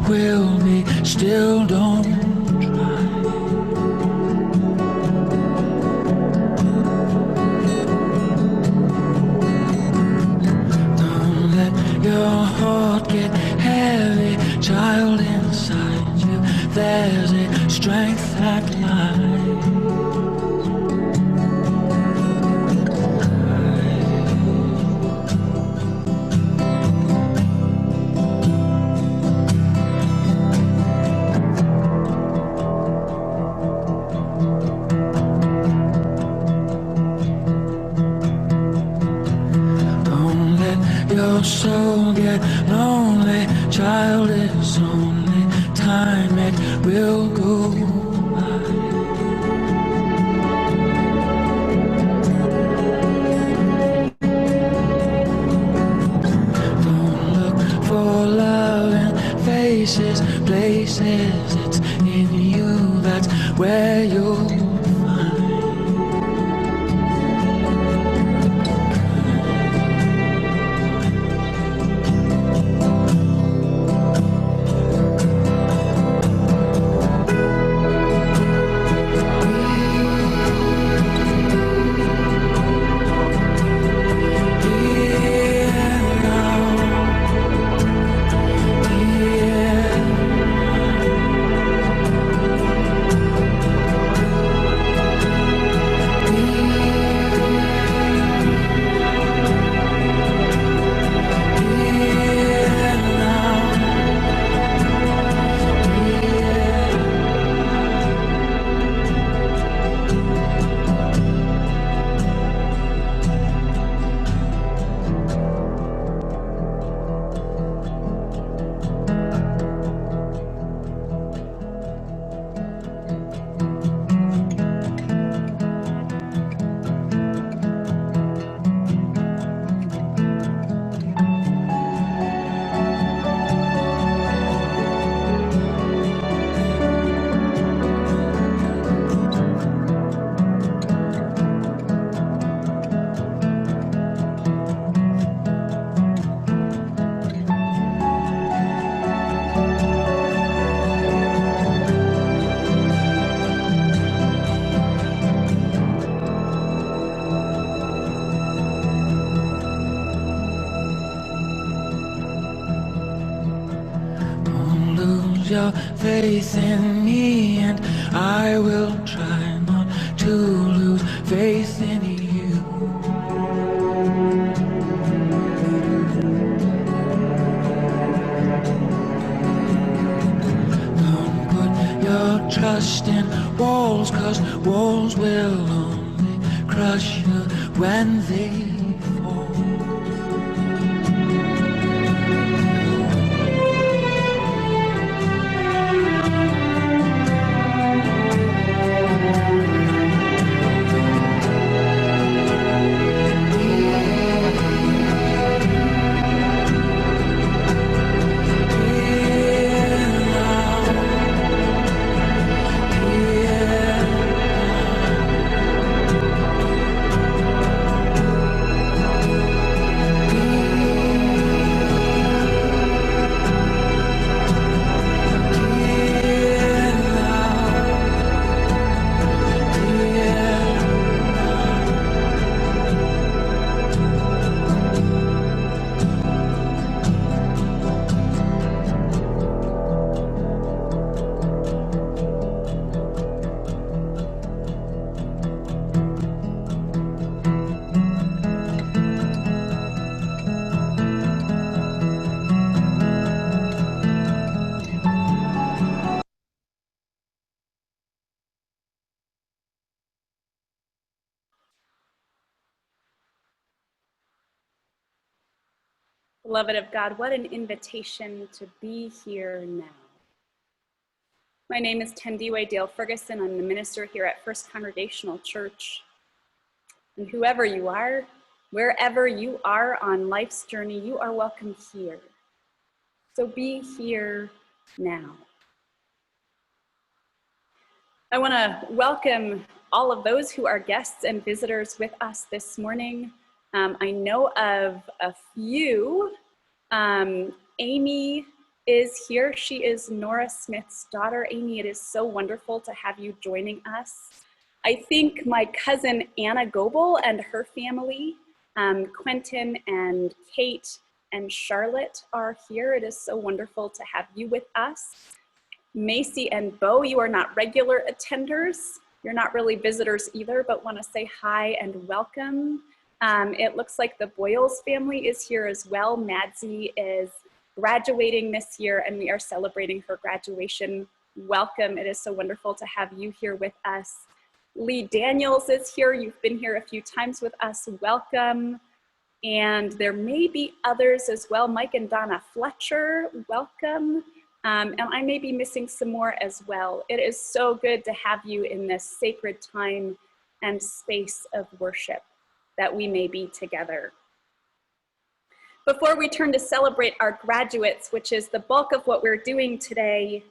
will be still, don't try. Don't let your heart get heavy, child, inside you. There's a strength that lies. Your soul get lonely, child, it's only time it will go by. Don't look for love in faces, places, it's in you, that's where you'll your faith in me, and I will try not to lose faith in you. Don't put your trust in walls, 'cause walls will only crush you when they fall. Beloved of God, what an invitation to be here now. My name is Tendiwe Dale Ferguson. I'm the minister here at First Congregational Church. And whoever you are, wherever you are on life's journey, you are welcome here. So be here now. I want to welcome all of those who are guests and visitors with us this morning. I know of a few. Amy is here. She is Nora Smith's daughter. Amy, it is so wonderful to have you joining us. I think my cousin Anna Goebel and her family, Quentin and Kate and Charlotte are here. It is so wonderful to have you with us. Macy and Bo, you are not regular attenders. You're not really visitors either, but want to say hi and welcome. It looks like the Boyles family is here as well. Madsy is graduating this year and we are celebrating her graduation. Welcome, it is so wonderful to have you here with us. Lee Daniels is here. You've been here a few times with us. Welcome. And there may be others as well. Mike and Donna Fletcher, welcome. And I may be missing some more as well. It is so good to have you in this sacred time and space of worship that we may be together. Before we turn to celebrate our graduates, which is the bulk of what we're doing today,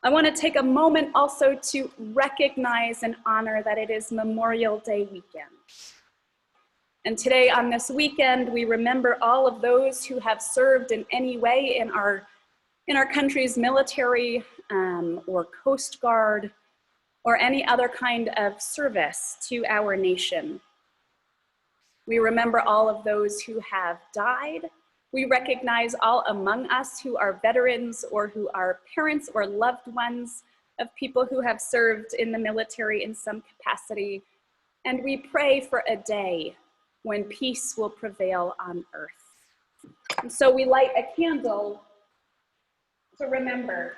I want to take a moment also to recognize and honor that it is Memorial Day weekend. And today on this weekend, we remember all of those who have served in any way in our country's military or Coast Guard or any other kind of service to our nation. We remember all of those who have died. We recognize all among us who are veterans or who are parents or loved ones of people who have served in the military in some capacity. And we pray for a day when peace will prevail on earth. And so we light a candle to remember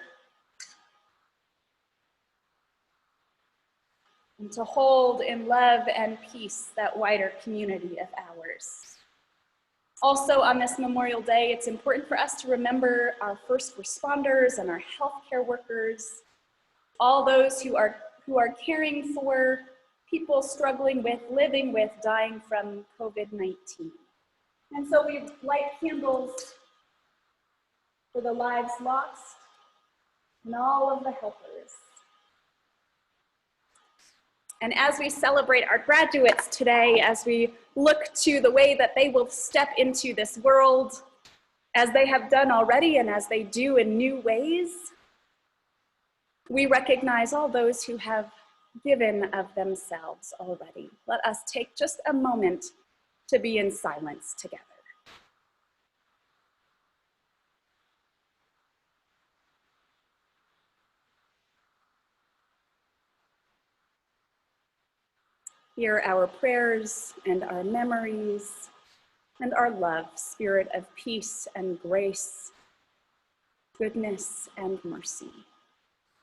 and to hold in love and peace that wider community of ours. Also on this Memorial Day, it's important for us to remember our first responders and our healthcare workers, all those who are caring for people struggling with, living with, dying from COVID-19. And so we light candles for the lives lost and all of the helpers. And as we celebrate our graduates today, as we look to the way that they will step into this world, as they have done already and as they do in new ways, we recognize all those who have given of themselves already. Let us take just a moment to be in silence together. Hear our prayers and our memories and our love, spirit of peace and grace, goodness and mercy.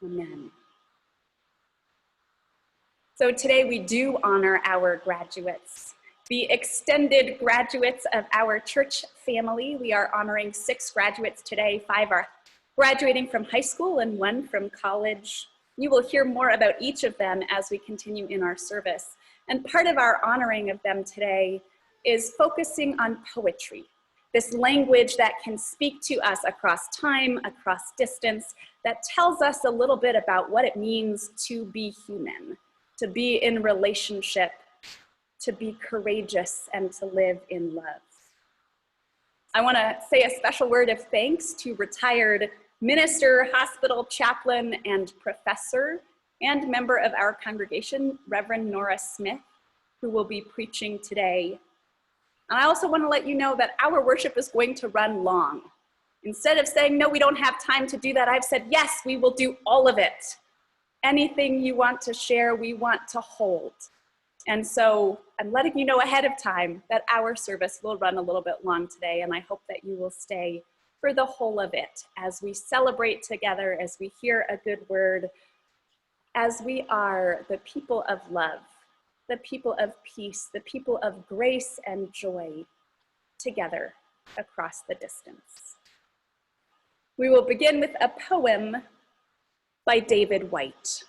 Amen. So today we do honor our graduates, the extended graduates of our church family. We are honoring 6 graduates today. 5 are graduating from high school and 1 from college. You will hear more about each of them as we continue in our service. And part of our honoring of them today is focusing on poetry, this language that can speak to us across time, across distance, that tells us a little bit about what it means to be human, to be in relationship, to be courageous, and to live in love. I want to say a special word of thanks to retired minister, hospital chaplain, and professor, and member of our congregation, Reverend Nora Smith, who will be preaching today. And I also want to let you know that our worship is going to run long. Instead of saying, no, we don't have time to do that, I've said, yes, we will do all of it. Anything you want to share, we want to hold. And so I'm letting you know ahead of time that our service will run a little bit long today, and I hope that you will stay for the whole of it as we celebrate together, as we hear a good word, as we are the people of love, the people of peace, the people of grace and joy together across the distance. We will begin with a poem by David White.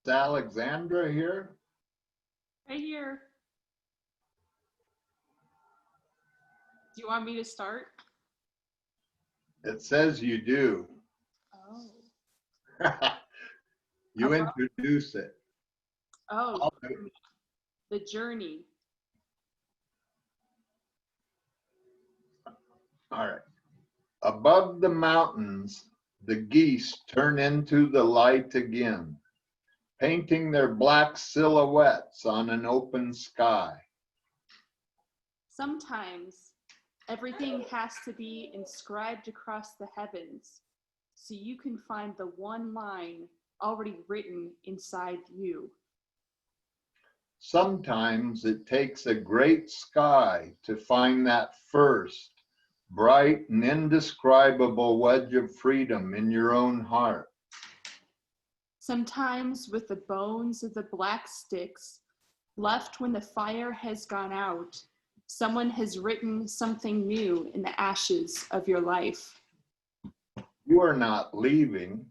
Is Alexandra here? Right here. Do you want me to start? It says you do. You introduce it. Oh, I'll do it. the journey. All right. Above the mountains, the geese turn into the light again, painting their black silhouettes on an open sky. Sometimes everything has to be inscribed across the heavens so you can find the one line already written inside you. Sometimes it takes a great sky to find that first, bright and indescribable wedge of freedom in your own heart. Sometimes with the bones of the black sticks left when the fire has gone out, someone has written something new in the ashes of your life. You are not leaving,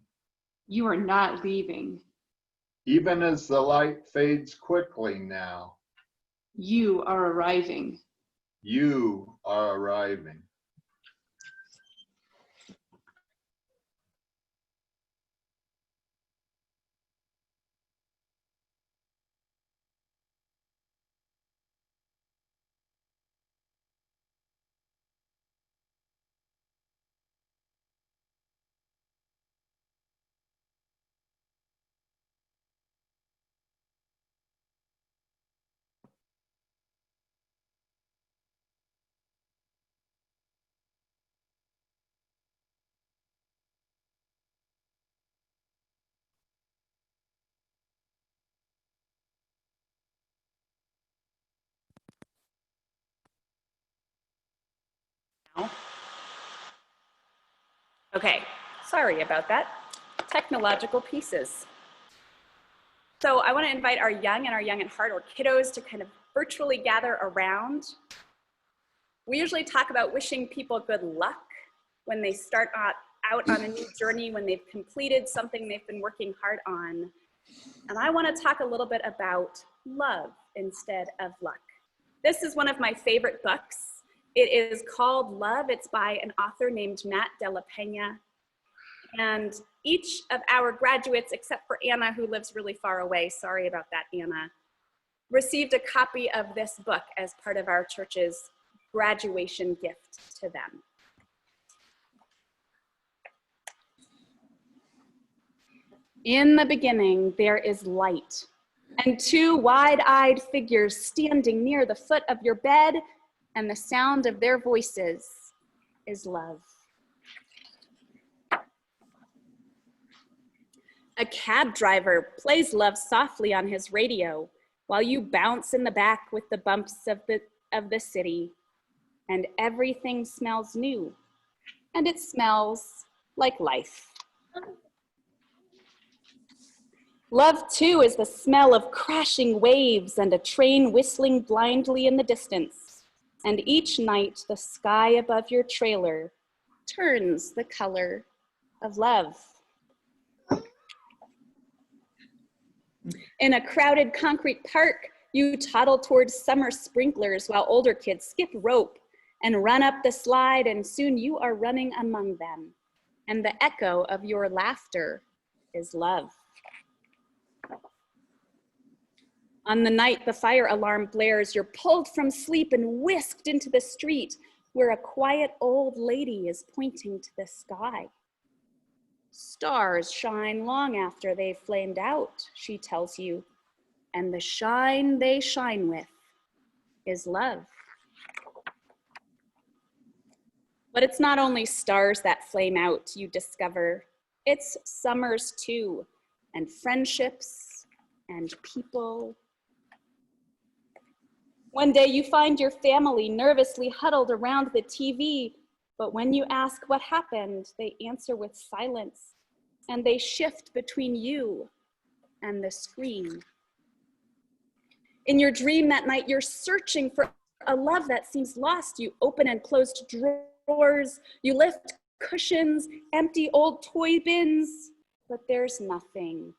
You are not leaving. even as the light fades quickly now. You are arriving. You are arriving. Okay, sorry about that. Technological pieces. So I want to invite our young at heart, or kiddos, to kind of virtually gather around. We usually talk about wishing people good luck when they start out on a new journey, when they've completed something they've been working hard on. And I want to talk a little bit about love instead of luck. This is one of my favorite books. It is called Love. It's by an author named Matt de la Peña. And each of our graduates, except for Anna, who lives really far away, sorry about that, Anna, received a copy of this book as part of our church's graduation gift to them. In the beginning, there is light, and two wide-eyed figures standing near the foot of your bed, and the sound of their voices is love. A cab driver plays love softly on his radio while you bounce in the back with the bumps of the city, and everything smells new, and it smells like life. Love, too, is the smell of crashing waves and a train whistling blindly in the distance, and each night the sky above your trailer turns the color of love. In a crowded concrete park, you toddle towards summer sprinklers while older kids skip rope and run up the slide, and soon you are running among them. And the echo of your laughter is love. On the night the fire alarm blares, you're pulled from sleep and whisked into the street where a quiet old lady is pointing to the sky. Stars shine long after they've flamed out, she tells you, and the shine they shine with is love. But it's not only stars that flame out, you discover. It's summers too, and friendships and people. One day you find your family nervously huddled around the TV, but when you ask what happened, they answer with silence, and they shift between you and the screen. In your dream that night, you're searching for a love that seems lost. You open and closed drawers, you lift cushions, empty old toy bins, but there's nothing.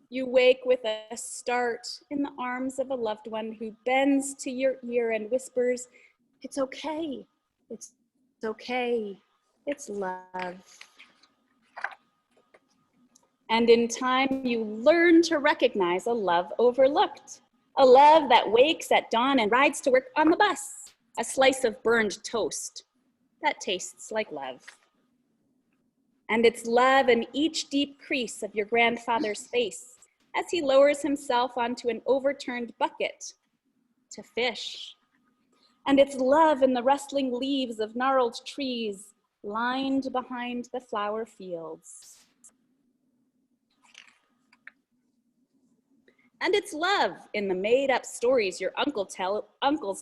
You wake with a start in the arms of a loved one who bends to your ear and whispers, "It's okay, it's okay, it's love." And in time, you learn to recognize a love overlooked, a love that wakes at dawn and rides to work on the bus, a slice of burned toast that tastes like love. And it's love in each deep crease of your grandfather's face as he lowers himself onto an overturned bucket to fish. And it's love in the rustling leaves of gnarled trees lined behind the flower fields. And it's love in the made-up stories your uncles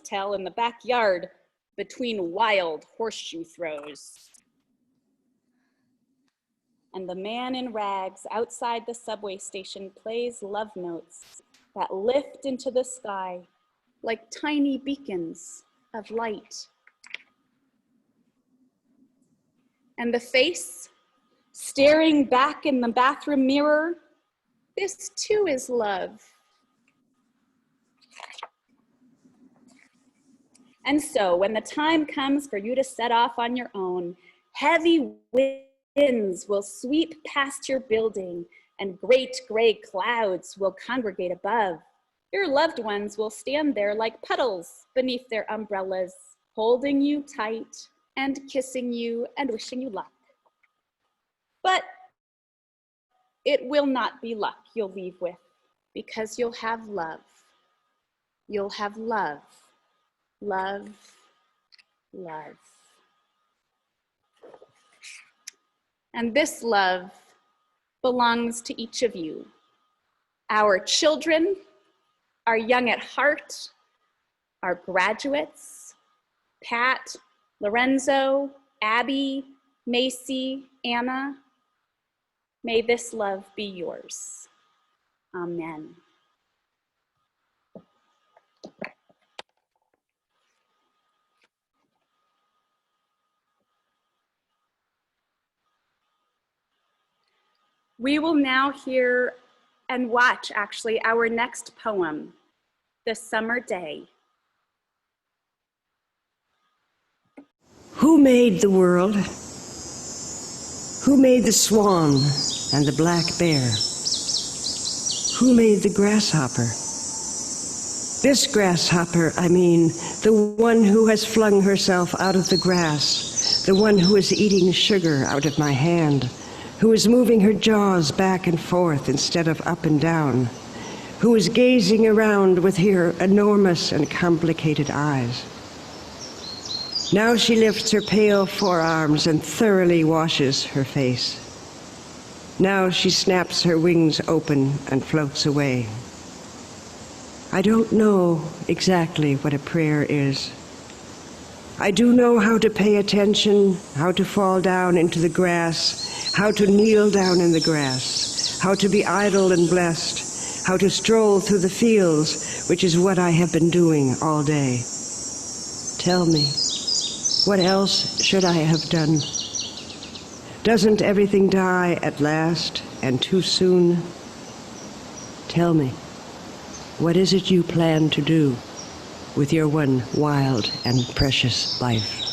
tell in the backyard between wild horseshoe throws. And the man in rags outside the subway station plays love notes that lift into the sky like tiny beacons of light. And the face staring back in the bathroom mirror, this too is love. And so when the time comes for you to set off on your own, heavy winds will sweep past your building and great gray clouds will congregate above. Your loved ones will stand there like puddles beneath their umbrellas, holding you tight and kissing you and wishing you luck. But it will not be luck you'll leave with, because you'll have love. You'll have love, love, love. And this love belongs to each of you. Our children, our young at heart, our graduates, Pat, Lorenzo, Abby, Macy, Anna. May this love be yours. Amen. We will now hear and watch, actually, our next poem, The Summer Day. Who made the world? Who made the swan and the black bear? Who made the grasshopper? This grasshopper, I mean, the one who has flung herself out of the grass, the one who is eating sugar out of my hand, who is moving her jaws back and forth instead of up and down, who is gazing around with her enormous and complicated eyes. Now she lifts her pale forearms and thoroughly washes her face. Now she snaps her wings open and floats away. I don't know exactly what a prayer is. I do know how to pay attention, how to fall down into the grass, how to kneel down in the grass, how to be idle and blessed, how to stroll through the fields, which is what I have been doing all day. Tell me, what else should I have done? Doesn't everything die at last and too soon? Tell me, what is it you plan to do with your one wild and precious life?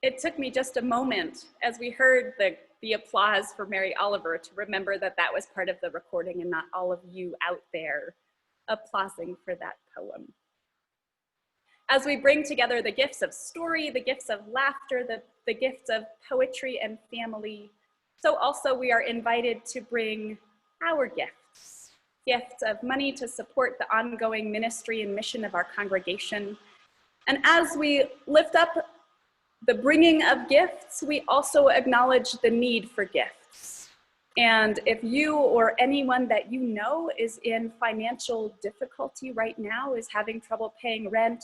It took me just a moment as we heard the applause for Mary Oliver to remember that that was part of the recording and not all of you out there applauding for that poem. As we bring together the gifts of story, the gifts of laughter, the gifts of poetry and family, so also we are invited to bring our gifts, gifts of money to support the ongoing ministry and mission of our congregation. And as we lift up the bringing of gifts, we also acknowledge the need for gifts. And if you or anyone that you know is in financial difficulty right now, is having trouble paying rent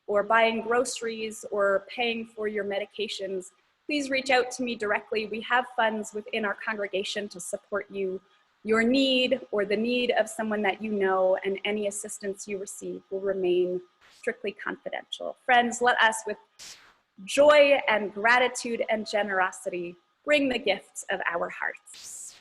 or buying groceries or paying for your medications, please reach out to me directly. We have funds within our congregation to support you. Your need or the need of someone that you know, and any assistance you receive will remain strictly confidential. Friends, let us with joy and gratitude and generosity bring the gifts of our hearts.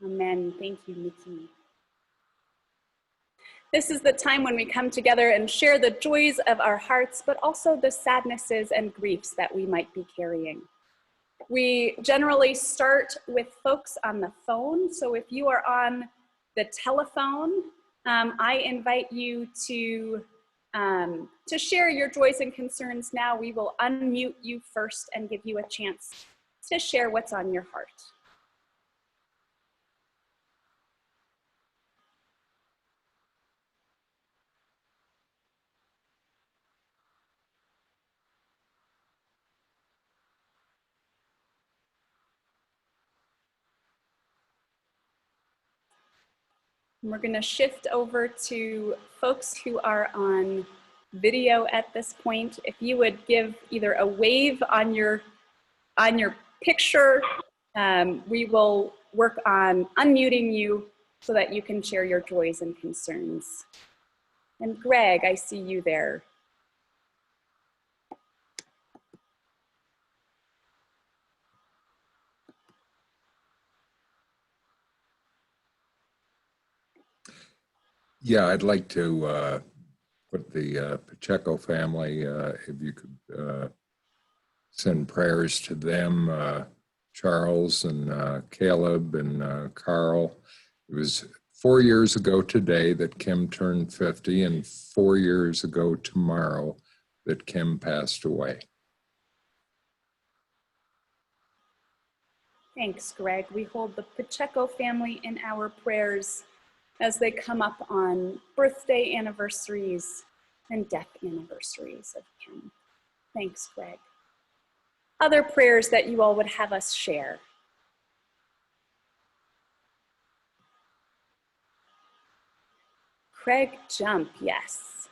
Amen. Thank you, Nikki. This is the time when we come together and share the joys of our hearts, but also the sadnesses and griefs that we might be carrying. We generally start with folks on the phone. So if you are on the telephone, I invite you to share your joys and concerns now. We will unmute you first and give you a chance to share what's on your heart. And we're going to shift over to folks who are on video at this point. If you would give either a wave on your picture, we will work on unmuting you so that you can share your joys and concerns. And Greg, I see you there. Yeah, I'd like to put the Pacheco family, if you could send prayers to them, Charles and Caleb and Carl. It was 4 years ago today that Kim turned 50, and 4 years ago tomorrow that Kim passed away. Thanks, Greg. We hold the Pacheco family in our prayers as they come up on birthday anniversaries and death anniversaries of Kim. Thanks, Greg. Other prayers that you all would have us share? Craig Jump, yes.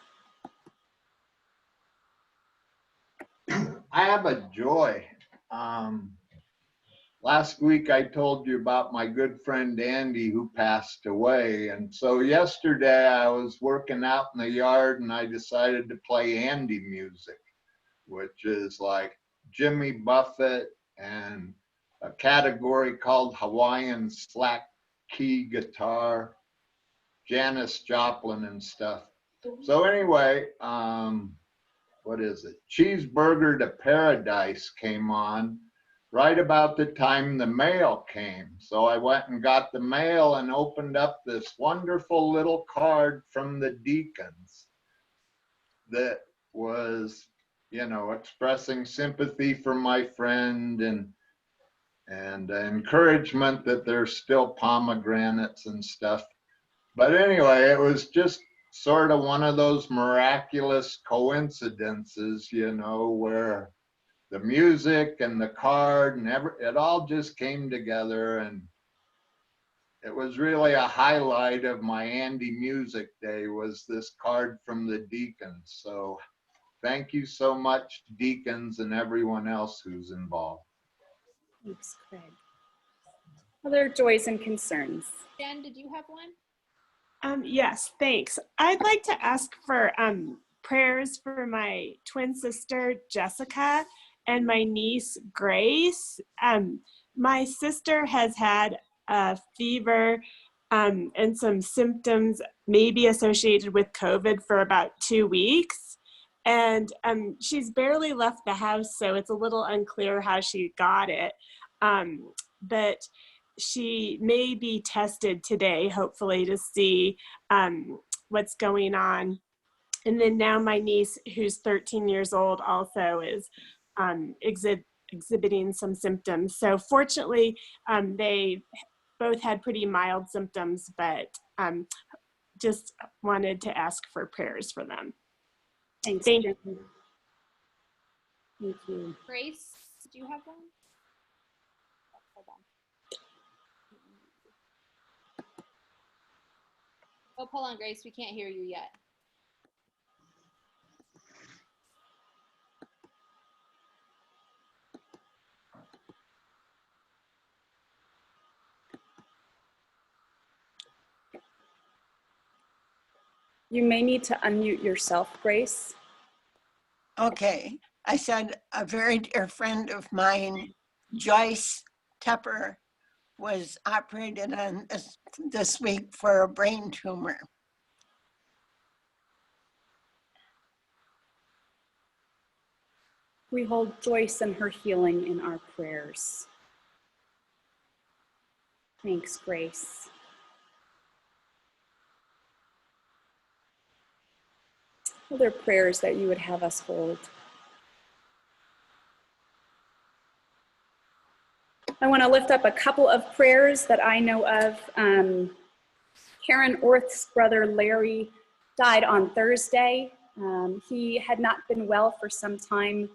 I have a joy. Last week I told you about my good friend Andy who passed away. And so yesterday I was working out in the yard and I decided to play Andy music, which is like Jimmy Buffett and a category called Hawaiian slack key guitar, Janis Joplin and stuff. So anyway, what is it? Cheeseburger to Paradise came on right about the time the mail came. So I went and got the mail and opened up this wonderful little card from the deacons that was, you know, expressing sympathy for my friend and encouragement that there's still pomegranates and stuff. But anyway, it was just sort of one of those miraculous coincidences, you know, where the music and the card and it all just came together, and it was really a highlight of my Andy Music Day was this card from the deacons. So thank you so much, deacons and everyone else who's involved. Thanks, Craig. Other joys and concerns? Jen, did you have one? Yes, thanks. I'd like to ask for prayers for my twin sister, Jessica, and my niece, Grace. My sister has had a fever and some symptoms maybe associated with COVID for about 2 weeks. And she's barely left the house, so it's a little unclear how she got it. But she may be tested today, hopefully, to see what's going on. And then now my niece, who's 13 years old, also is exhibiting some symptoms. So fortunately, they both had pretty mild symptoms, but just wanted to ask for prayers for them. Thanks, Thank Jen. Thank you. Grace, do you have one? Hold on. Oh, hold on, Grace. We can't hear you yet. You may need to unmute yourself, Grace. Okay, I said a very dear friend of mine, Joyce Tepper, was operated on this week for a brain tumor. We hold Joyce and her healing in our prayers. Thanks, Grace. Other prayers that you would have us hold. I want to lift up a couple of prayers that I know of. Karen Orth's brother Larry died on Thursday. He had not been well for some time.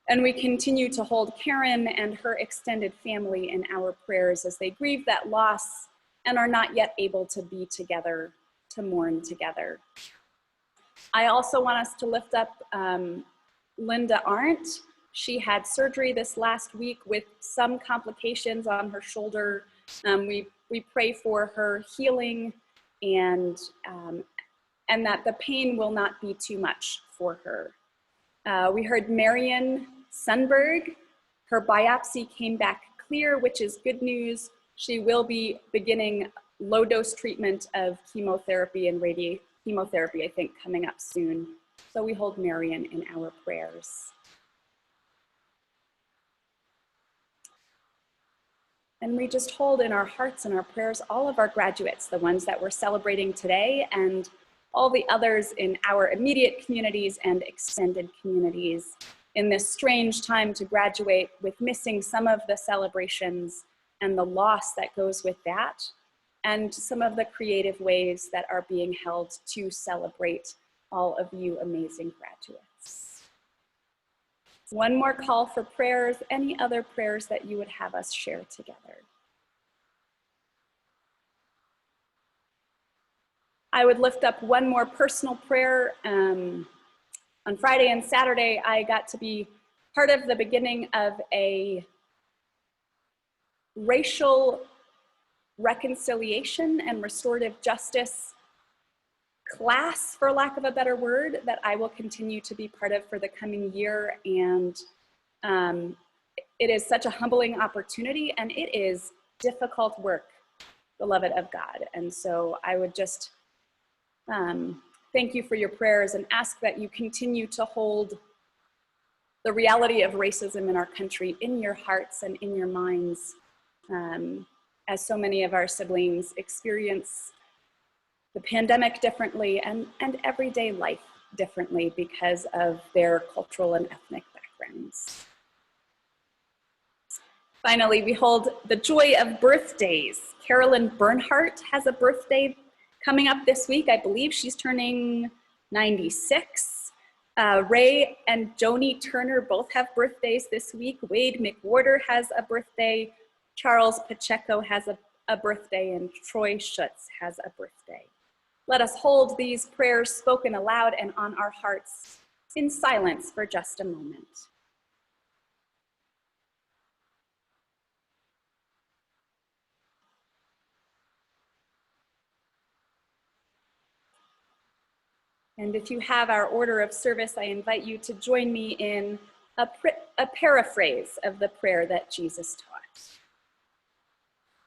And we continue to hold Karen and her extended family in our prayers as they grieve that loss and are not yet able to be together, to mourn together. I also want us to lift up Linda Arndt. She had surgery this last week with some complications on her shoulder. We pray for her healing and that the pain will not be too much for her. We heard Marion Sundberg. Her biopsy came back clear, which is good news. She will be beginning low-dose treatment of chemotherapy and chemotherapy, I think, coming up soon. So we hold Marion in our prayers. And we just hold in our hearts and our prayers all of our graduates, the ones that we're celebrating today, and all the others in our immediate communities and extended communities in this strange time to graduate, with missing some of the celebrations and the loss that goes with that, and some of the creative ways that are being held to celebrate all of you amazing graduates. One more call for prayers. Any other prayers that you would have us share together? I would lift up one more personal prayer. On Friday and Saturday, I got to be part of the beginning of a racial reconciliation and restorative justice class, for lack of a better word, that I will continue to be part of for the coming year. And it is such a humbling opportunity, and it is difficult work, beloved of God. And so I would just thank you for your prayers and ask that you continue to hold the reality of racism in our country in your hearts and in your minds, as so many of our siblings experience the pandemic differently and everyday life differently because of their cultural and ethnic backgrounds. Finally, we hold the joy of birthdays. Carolyn Bernhardt has a birthday coming up this week. I believe she's turning 96. Ray and Joni Turner both have birthdays this week. Wade McWhorter has a birthday. Charles Pacheco has a birthday, and Troy Schutz has a birthday. Let us hold these prayers spoken aloud and on our hearts in silence for just a moment. And if you have our order of service, I invite you to join me in a paraphrase of the prayer that Jesus taught.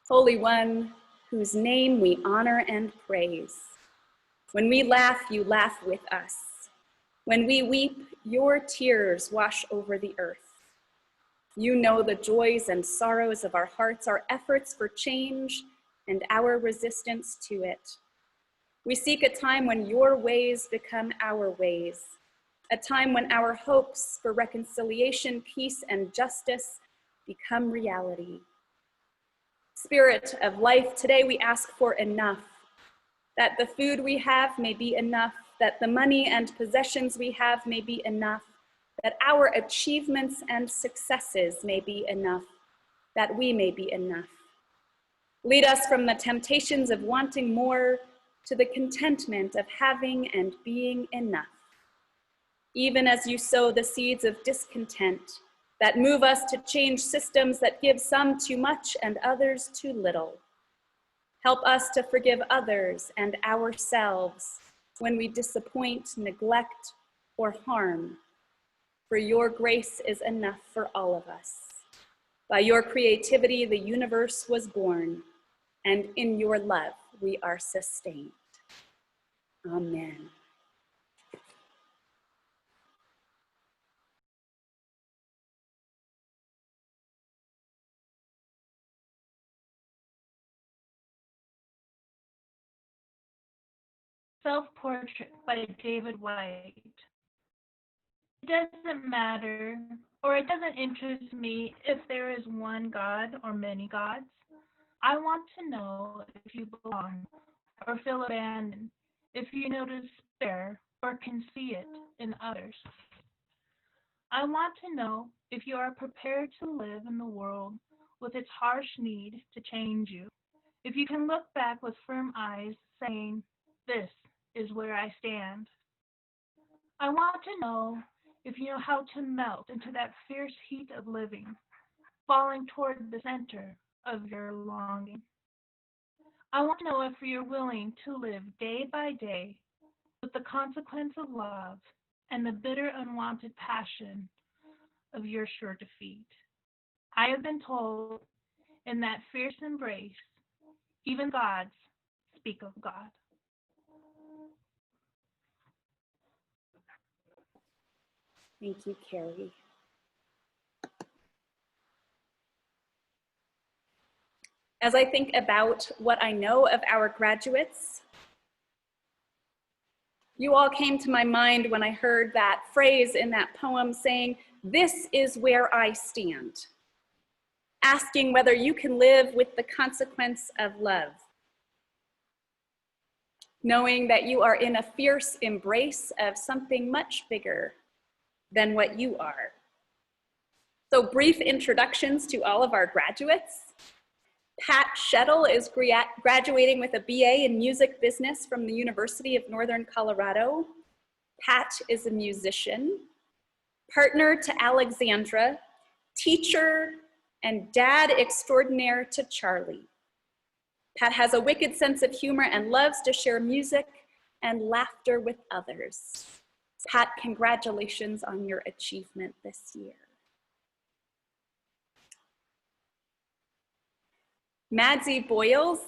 Holy One, whose name we honor and praise. When we laugh, you laugh with us. When we weep, your tears wash over the earth. You know the joys and sorrows of our hearts, our efforts for change, and our resistance to it. We seek a time when your ways become our ways, a time when our hopes for reconciliation, peace, and justice become reality. Spirit of life, today we ask for enough, that the food we have may be enough, that the money and possessions we have may be enough, that our achievements and successes may be enough, that we may be enough. Lead us from the temptations of wanting more to the contentment of having and being enough. Even as you sow the seeds of discontent that move us to change systems that give some too much and others too little. Help us to forgive others and ourselves when we disappoint, neglect, or harm, for your grace is enough for all of us. By your creativity, the universe was born, and in your love, we are sustained. Amen. Self-Portrait by David White. It doesn't matter, or it doesn't interest me if there is one God or many gods. I want to know if you belong or feel abandoned, if you know despair or can see it in others. I want to know if you are prepared to live in the world with its harsh need to change you, if you can look back with firm eyes saying, "This is where I stand." I want to know if you know how to melt into that fierce heat of living, falling toward the center of your longing. I want to know if you're willing to live day by day with the consequence of love and the bitter unwanted passion of your sure defeat. I have been told in that fierce embrace, even gods speak of God. Thank you, Carrie. As I think about what I know of our graduates, you all came to my mind when I heard that phrase in that poem saying, "This is where I stand," asking whether you can live with the consequence of love, knowing that you are in a fierce embrace of something much bigger than what you are. So brief introductions to all of our graduates. Pat Shettle is graduating with a BA in music business from the University of Northern Colorado. Pat is a musician, partner to Alexandra, teacher, and dad extraordinaire to Charlie. Pat has a wicked sense of humor and loves to share music and laughter with others. Pat, congratulations on your achievement this year. Madsey Boyles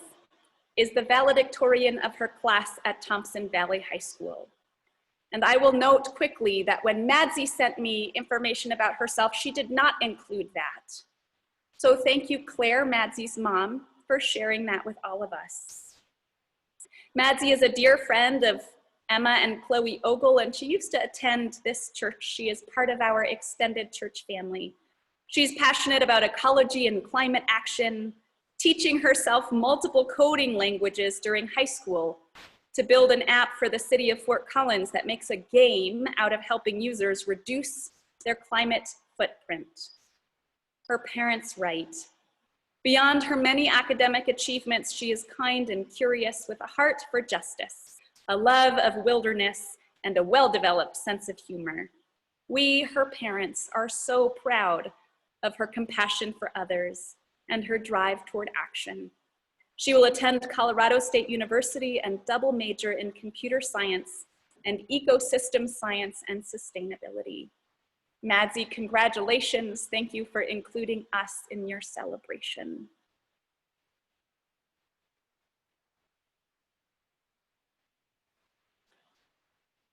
is the valedictorian of her class at Thompson Valley High School. And I will note quickly that when Madsey sent me information about herself, she did not include that. So thank you, Claire, Madsey's mom, for sharing that with all of us. Madsey is a dear friend of Emma and Chloe Ogle, and she used to attend this church. She is part of our extended church family. She's passionate about ecology and climate action, teaching herself multiple coding languages during high school to build an app for the city of Fort Collins that makes a game out of helping users reduce their climate footprint. Her parents write, "Beyond her many academic achievements, she is kind and curious with a heart for justice, a love of wilderness, and a well-developed sense of humor. We, her parents, are so proud of her compassion for others and her drive toward action. She will attend Colorado State University and double major in computer science and ecosystem science and sustainability." Madsey, congratulations. Thank you for including us in your celebration.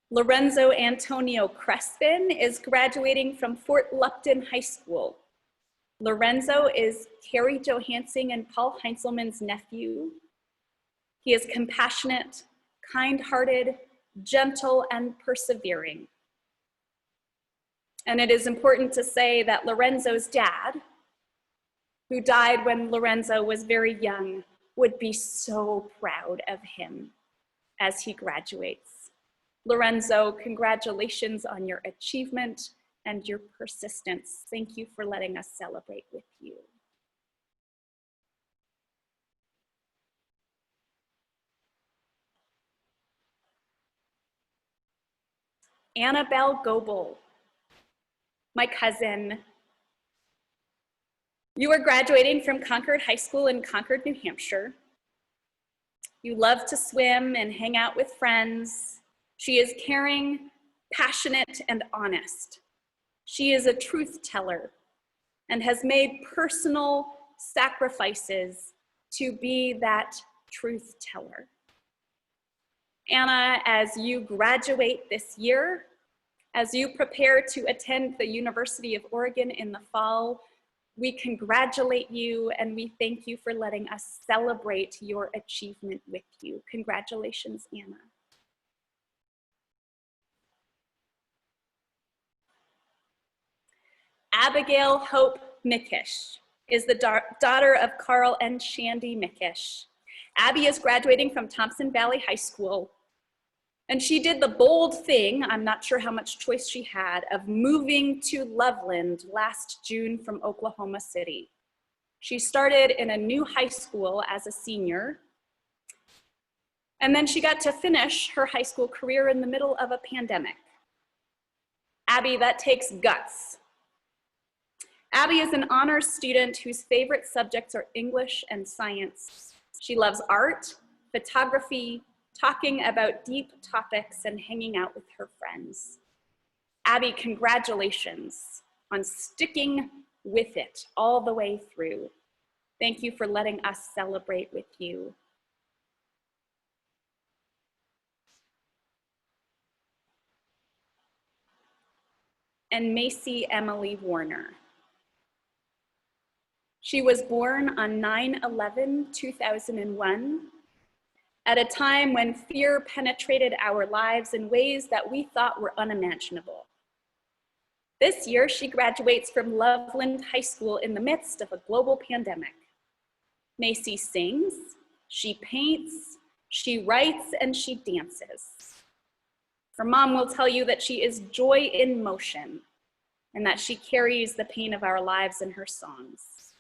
Lorenzo Antonio Crespin is graduating from Fort Lupton High School. Lorenzo is Carrie Johansing and Paul Heinzelman's nephew. He is compassionate, kind-hearted, gentle, and persevering. And it is important to say that Lorenzo's dad, who died when Lorenzo was very young, would be so proud of him as he graduates. Lorenzo, congratulations on your achievement and your persistence. Thank you for letting us celebrate with you. Annabelle Goebel, my cousin. You are graduating from Concord High School in Concord, New Hampshire. You love to swim and hang out with friends. She is caring, passionate, and honest. She is a truth teller, and has made personal sacrifices to be that truth teller. Anna, as you graduate this year, as you prepare to attend the University of Oregon in the fall, we congratulate you and we thank you for letting us celebrate your achievement with you. Congratulations, Anna. Abigail Hope Mickish is the daughter of Carl and Shandy Mickish. Abby is graduating from Thompson Valley High School, and she did the bold thing, I'm not sure how much choice she had, of moving to Loveland last June from Oklahoma City. She started in a new high school as a senior, and then she got to finish her high school career in the middle of a pandemic. Abby, that takes guts. Abby is an honors student whose favorite subjects are English and science. She loves art, photography, talking about deep topics, and hanging out with her friends. Abby, congratulations on sticking with it all the way through. Thank you for letting us celebrate with you. And Macy Emily Warner. She was born on 9/11/2001, at a time when fear penetrated our lives in ways that we thought were unimaginable. This year, she graduates from Loveland High School in the midst of a global pandemic. Macy sings, she paints, she writes, and she dances. Her mom will tell you that she is joy in motion and that she carries the pain of our lives in her songs.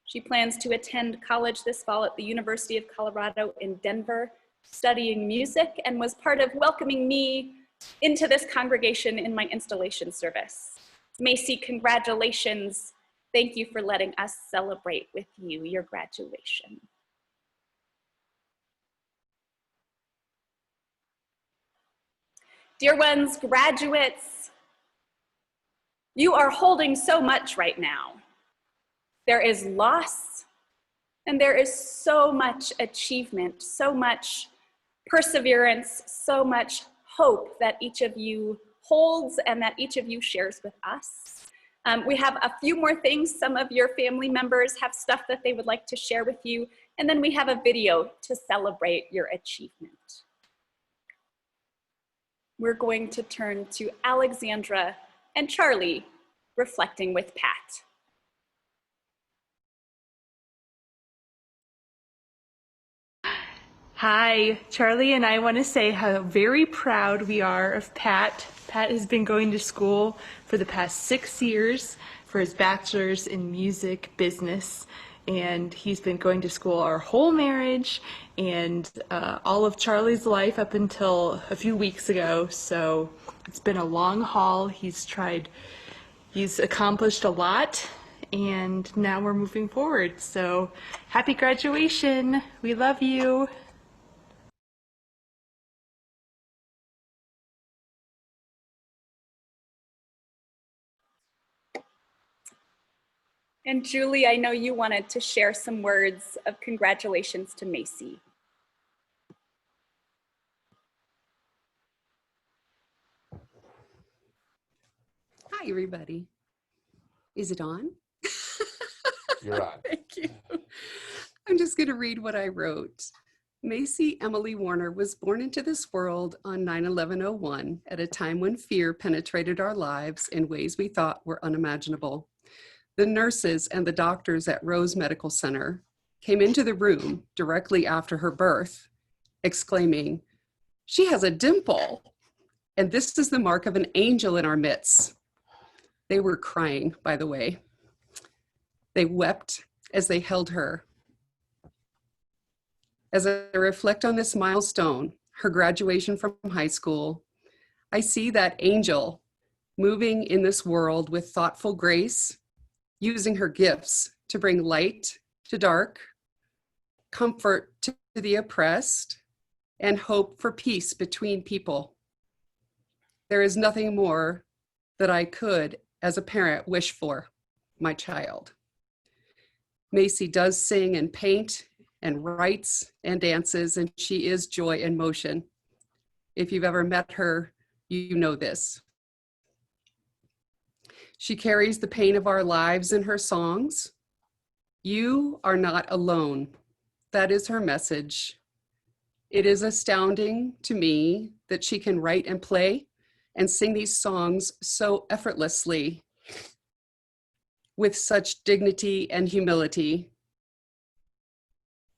She plans to attend college this fall at the University of Colorado in Denver, studying music, and was part of welcoming me into this congregation in my installation service. Macy, congratulations. Thank you for letting us celebrate with you your graduation. Dear ones, graduates, you are holding so much right now. There is loss, and there is so much achievement, so much perseverance, so much hope that each of you holds and that each of you shares with us. We have a few more things. Some of your family members have stuff that they would like to share with you, and then we have a video to celebrate your achievement. We're going to turn to Alexandra and Charlie, reflecting with Pat. Hi, Charlie and I want to say how very proud we are of Pat. Pat has been going to school for the past 6 years for his bachelor's in music business, and he's been going to school our whole marriage and all of Charlie's life up until a few weeks ago. So it's been a long haul. He's accomplished a lot, and now we're moving forward. So happy graduation. We love you. And Julie, I know you wanted to share some words of congratulations to Macy. Hi, everybody. Is it on? You're on. Thank you. I'm just going to read what I wrote. Macy Emily Warner was born into this world on 9/11/01 at a time when fear penetrated our lives in ways we thought were unimaginable. The nurses and the doctors at Rose Medical Center came into the room directly after her birth, exclaiming, "She has a dimple, and this is the mark of an angel in our midst." They were crying, by the way. They wept as they held her. As I reflect on this milestone, her graduation from high school, I see that angel moving in this world with thoughtful grace, using her gifts to bring light to dark, comfort to the oppressed, and hope for peace between people. There is nothing more that I could, as a parent, wish for. my child. Macy does sing and paint and writes and dances, and she is joy in motion. If you've ever met her, you know this. She carries the pain of our lives in her songs. You are not alone. That is her message. It is astounding to me that she can write and play and sing these songs so effortlessly, with such dignity and humility.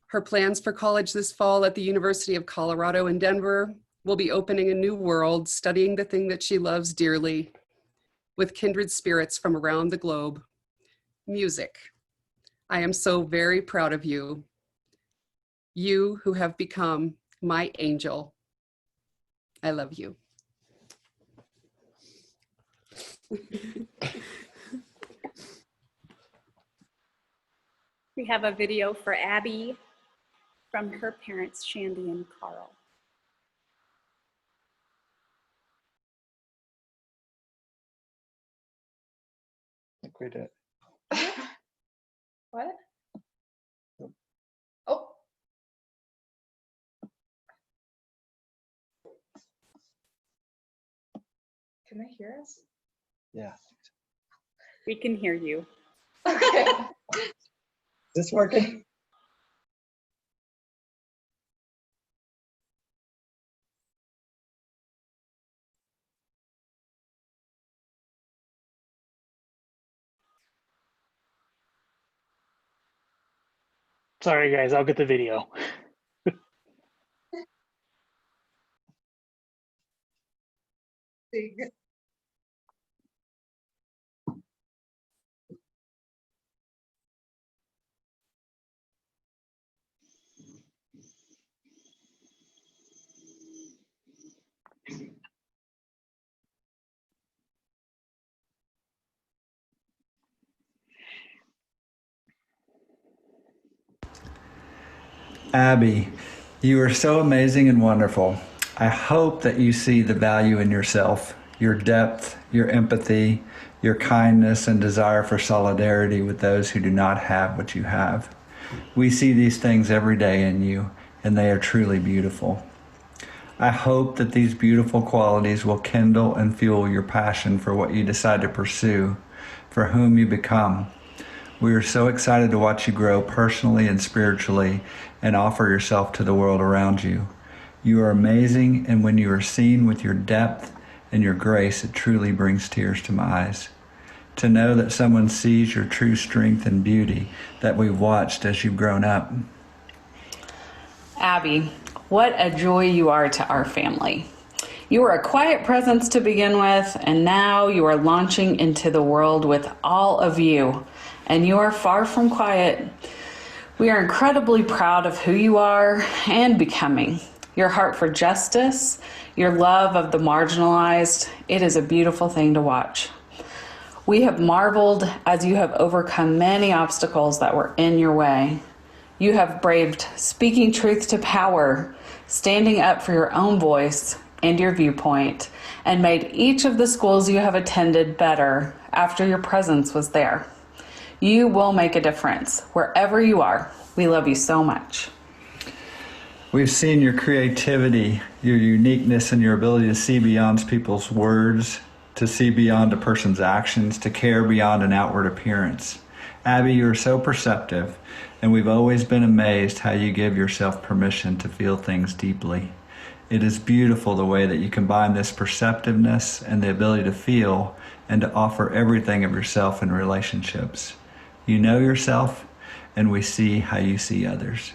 Her plans for college this fall at the University of Colorado in Denver will be opening a new world, studying the thing that she loves dearly, with kindred spirits from around the globe, music. I am so very proud of you, you who have become my angel. I love you. We have a video for Abby from her parents, Shandy and Carl. I think we did. What? Oh. Can they hear us? Yeah. We can hear you. Okay. Is this working? Sorry, guys, I'll get the video. Abby, you are so amazing and wonderful. I hope that you see the value in yourself, your depth, your empathy, your kindness, and desire for solidarity with those who do not have what you have. We see these things every day in you, and they are truly beautiful. I hope that these beautiful qualities will kindle and fuel your passion for what you decide to pursue, for whom you become. We are so excited to watch you grow personally and spiritually and offer yourself to the world around you. You are amazing, and when you are seen with your depth and your grace, it truly brings tears to my eyes. To know that someone sees your true strength and beauty that we've watched as you've grown up. Abby, what a joy you are to our family. You were a quiet presence to begin with, and now you are launching into the world with all of you, and you are far from quiet. We are incredibly proud of who you are and becoming. Your heart for justice, your love of the marginalized, it is a beautiful thing to watch. We have marveled as you have overcome many obstacles that were in your way. You have braved speaking truth to power, standing up for your own voice and your viewpoint, and made each of the schools you have attended better after your presence was there. You will make a difference wherever you are. We love you so much. We've seen your creativity, your uniqueness, and your ability to see beyond people's words, to see beyond a person's actions, to care beyond an outward appearance. Abby, you're so perceptive, and we've always been amazed how you give yourself permission to feel things deeply. It is beautiful the way that you combine this perceptiveness and the ability to feel and to offer everything of yourself in relationships. You know yourself, and we see how you see others.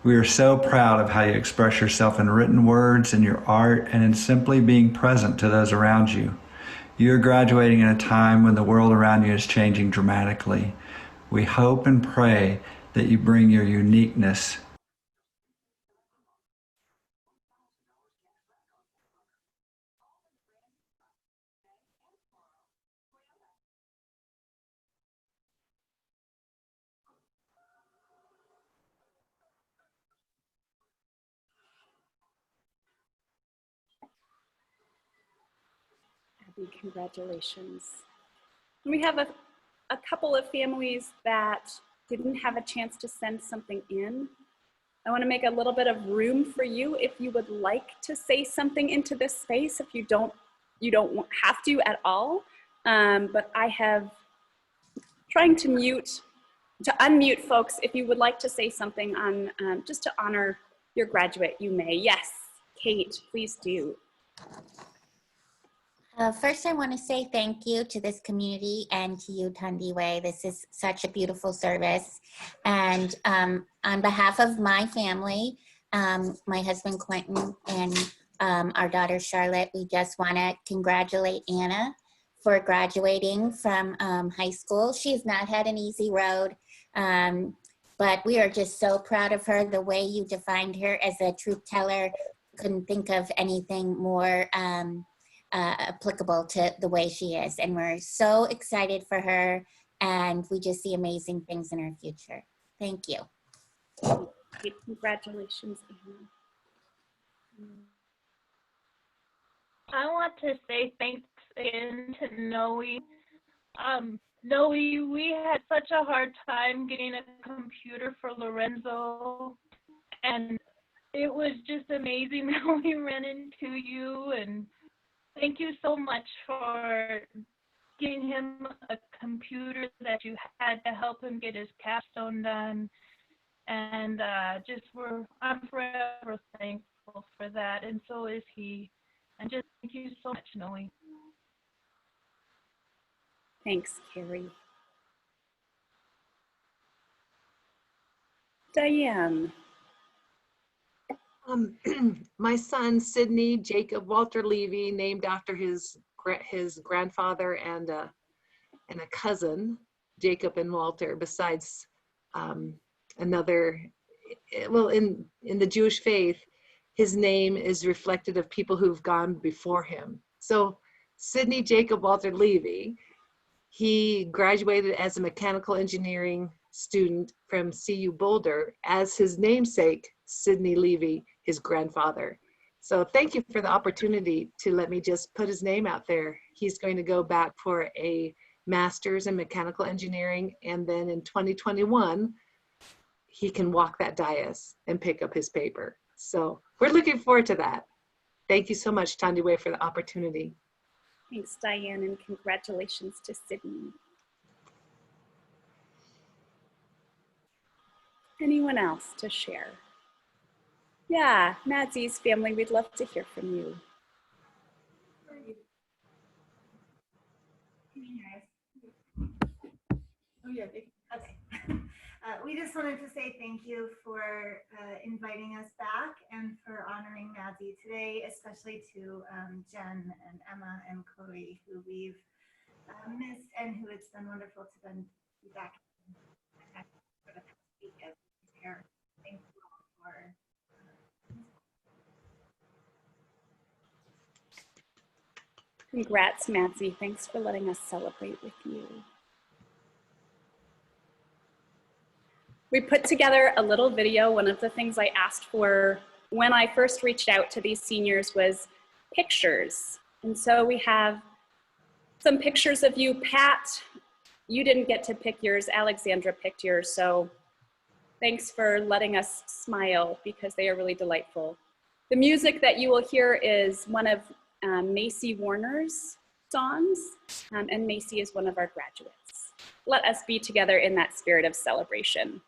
We are so proud of how you express yourself in written words, in your art, and in simply being present to those around you. You are graduating in a time when the world around you is changing dramatically. We hope and pray that you bring your uniqueness Abby, congratulations. We have a couple of families that didn't have a chance to send something in. I want to make a little bit of room for you if you would like to say something into this space. If you don't have to at all. But I have trying to unmute folks. If you would like to say something on just to honor your graduate, you may. Yes, Kate, please do. First, I want to say thank you to this community and to you, Tandiwe. This is such a beautiful service. And on behalf of my family, my husband Quentin and our daughter Charlotte, we just want to congratulate Anna for graduating from high school. She's not had an easy road, but we are just so proud of her. The way you defined her as a truth teller, couldn't think of anything more applicable to the way she is. And we're so excited for her, and we just see amazing things in her future. Thank you. Congratulations, Anna. I want to say thanks again to Noe. Noe, we had such a hard time getting a computer for Lorenzo, and it was just amazing how we ran into you, and thank you so much for getting him a computer that you had to help him get his capstone done. And I'm forever thankful for that, and so is he. And just thank you so much, Noe. Thanks, Carrie. Diane. My son, Sidney Jacob Walter Levy, named after his grandfather and a cousin, Jacob and Walter, besides another, well, in the Jewish faith, his name is reflected of people who've gone before him. So Sidney Jacob Walter Levy, he graduated as a mechanical engineering student from CU Boulder as his namesake, Sidney Levy, his grandfather. So thank you for the opportunity to let me just put his name out there. He's going to go back for a master's in mechanical engineering, and then in 2021, he can walk that dais and pick up his paper. So we're looking forward to that. Thank you so much, Tandiwe, for the opportunity. Thanks, Diane, and congratulations to Sydney. Anyone else to share? Yeah, Madzie's family, we'd love to hear from you. Oh yeah, okay. We just wanted to say thank you for inviting us back and for honoring Madzi today, especially to Jen and Emma and Chloe, who we've missed and who it's been wonderful to be back for the past week as we prepare. Thank you all for Congrats, Madzi. Thanks for letting us celebrate with you. We put together a little video. One of the things I asked for when I first reached out to these seniors was pictures. And so we have some pictures of you. Pat, you didn't get to pick yours. Alexandra picked yours. So thanks for letting us smile because they are really delightful. The music that you will hear is one of Macy Warner's songs, and Macy is one of our graduates. Let us be together in that spirit of celebration.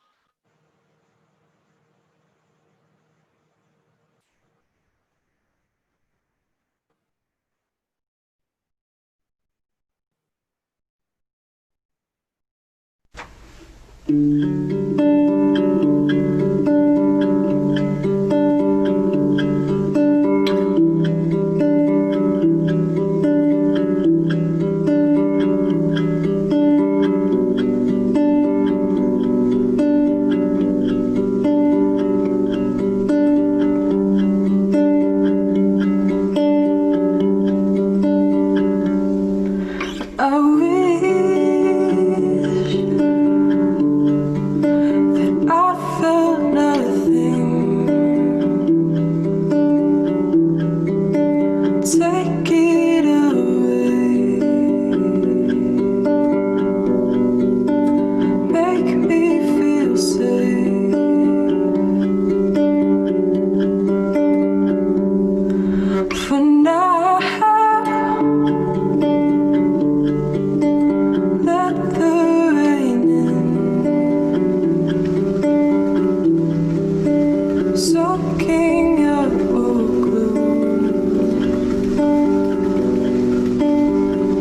I wish For now, let the rain in, soaking your gloom,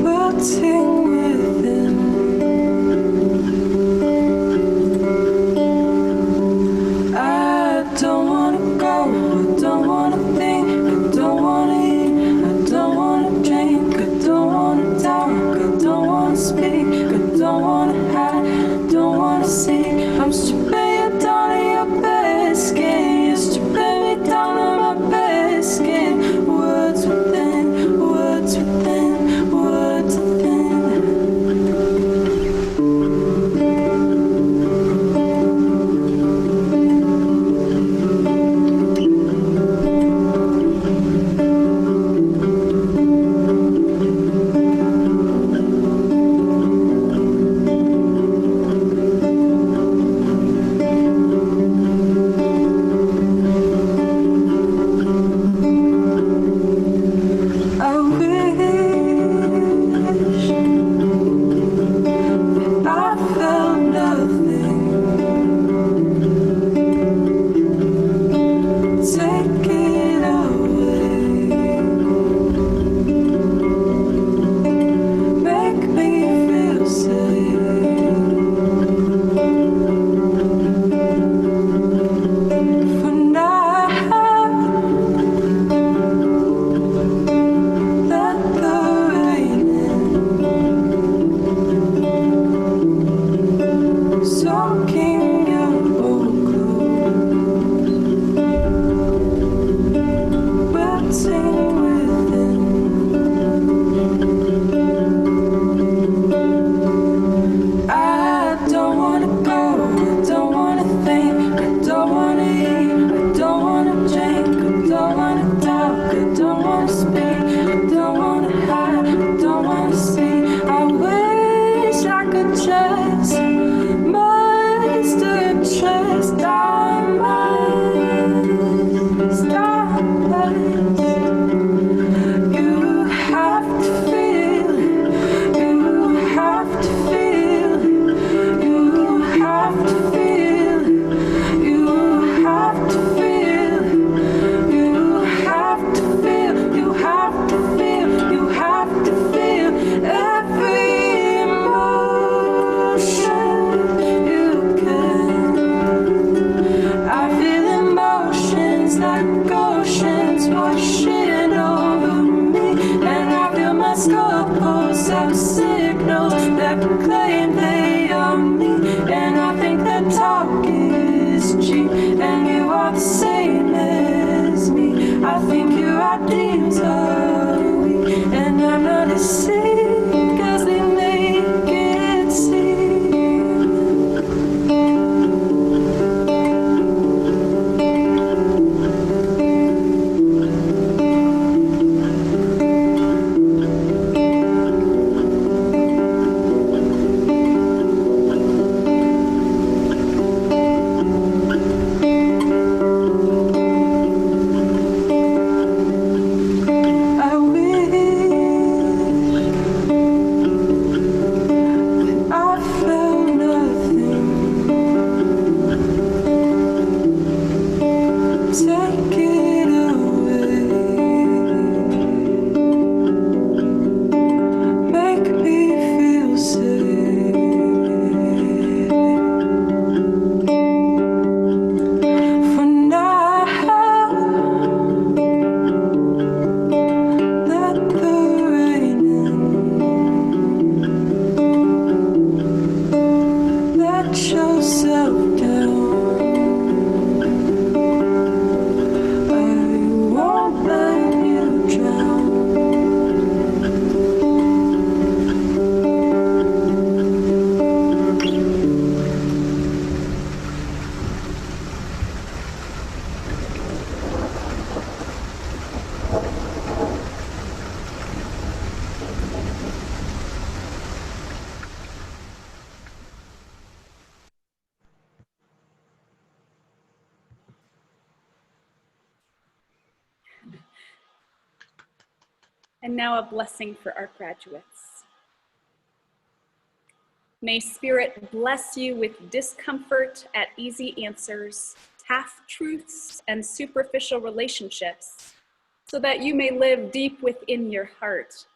wilting within. I don't wanna go, I don't wanna think, I don't wanna eat, I don't wanna drink, I don't wanna talk, I don't wanna speak, I don't wanna hide, I don't wanna see. I'm stripping you down to your best skin, you're stripping me down to my best skin. Words within, words within, words within. I wish I felt nothing. Take it away. Make me feel safe. For now, let the rain in, soaking your gloom, wilting within. I don't wanna go, I don't wanna think, I don't wanna eat, I don't wanna drink, I don't wanna talk, I don't wanna speak, I don't wanna hide, I don't wanna see. I wish I could just muster trust. I might stop us. You have to feel, you have to feel, you have to feel, you have to feel, you have to feel, you have to feel, you have to feel every emotion you can. I feel emotions like oceans washing over me, and I feel my skull pulse out signals that proclaim they are me. And I think that talk is cheap, and you are the same as me. I think your ideas are weak, and I'm not as sick as they make it seem. And now a blessing for our graduates. May Spirit bless you with discomfort at easy answers, half-truths, and superficial relationships, so that you may live deep within your heart.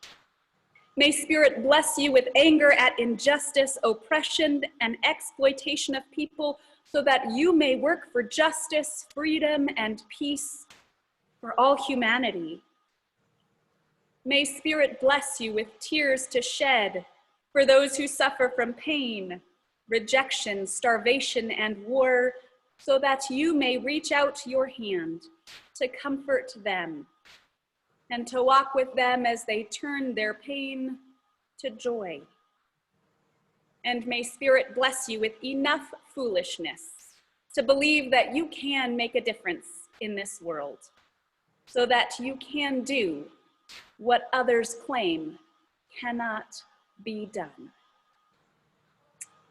May Spirit bless you with anger at injustice, oppression, and exploitation of people, so that you may work for justice, freedom, and peace for all humanity. May Spirit bless you with tears to shed for those who suffer from pain, rejection, starvation, and war, so that you may reach out your hand to comfort them and to walk with them as they turn their pain to joy. And may Spirit bless you with enough foolishness to believe that you can make a difference in this world, so that you can do what others claim cannot be done.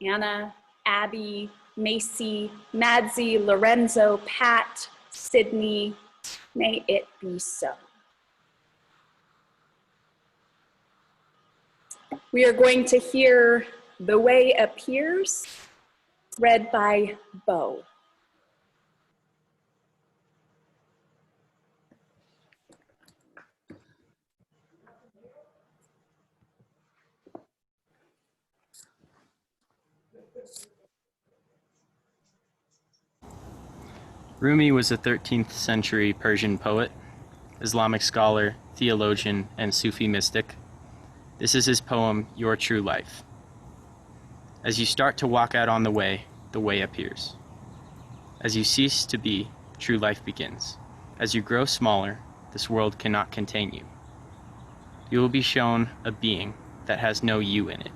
Anna, Abby, Macy, Madsy, Lorenzo, Pat, Sydney, may it be so. We are going to hear The Way Appears, read by Bo. Rumi was a 13th century Persian poet, Islamic scholar, theologian, and Sufi mystic. This is his poem, Your True Life. As you start to walk out on the way appears. As you cease to be, true life begins. As you grow smaller, this world cannot contain you. You will be shown a being that has no you in it.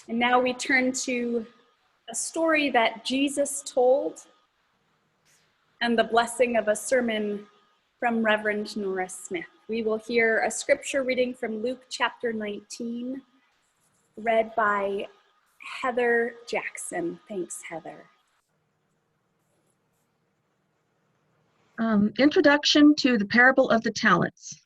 And now we turn to a story that Jesus told and the blessing of a sermon from Reverend Nora Smith. We will hear a scripture reading from Luke chapter 19, read by Heather Jackson. Thanks, Heather. Introduction to the parable of the talents.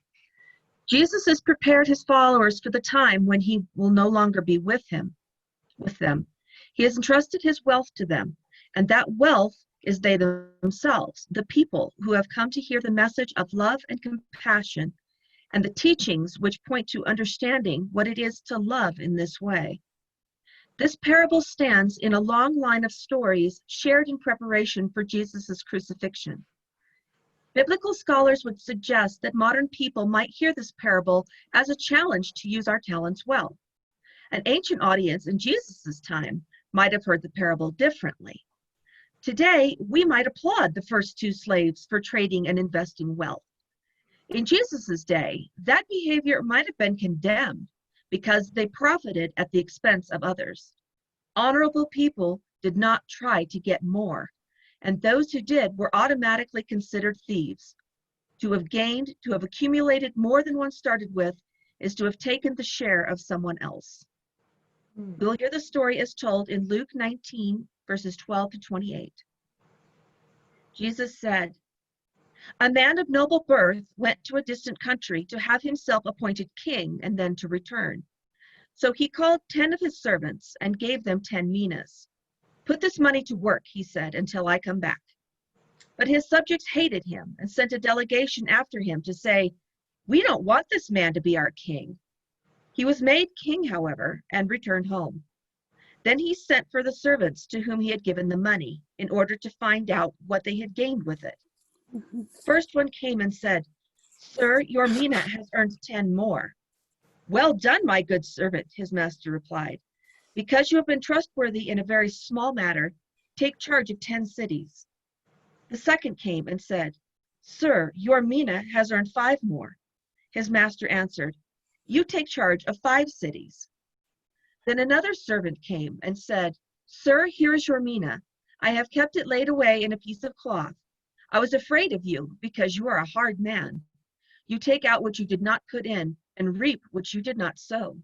Jesus has prepared his followers for the time when he will no longer be with them. He has entrusted his wealth to them, and that wealth is they themselves, the people who have come to hear the message of love and compassion, and the teachings which point to understanding what it is to love in this way. This parable stands in a long line of stories shared in preparation for Jesus' crucifixion. Biblical scholars would suggest that modern people might hear this parable as a challenge to use our talents well. An ancient audience in Jesus' time might have heard the parable differently. Today, we might applaud the first two slaves for trading and investing wealth. In Jesus' day, that behavior might have been condemned because they profited at the expense of others. Honorable people did not try to get more, and those who did were automatically considered thieves. To have gained, to have accumulated more than one started with, is to have taken the share of someone else. We'll hear the story as told in Luke 19, verses 12 to 28. Jesus said, "A man of noble birth went to a distant country to have himself appointed king and then to return. So he called 10 of his servants and gave them 10 minas. 'Put this money to work,' he said, 'until I come back.' But his subjects hated him and sent a delegation after him to say, 'We don't want this man to be our king.' He was made king, however, and returned home. Then he sent for the servants to whom he had given the money in order to find out what they had gained with it. The first one came and said, 'Sir, your mina has earned 10 more.' 'Well done, my good servant,' his master replied. 'Because you have been trustworthy in a very small matter, take charge of 10 cities.' The second came and said, 'Sir, your mina has earned 5 more.' His master answered, 'You take charge of 5 cities.' Then another servant came and said, 'Sir, here is your mina. I have kept it laid away in a piece of cloth. I was afraid of you because you are a hard man. You take out what you did not put in and reap what you did not sow.'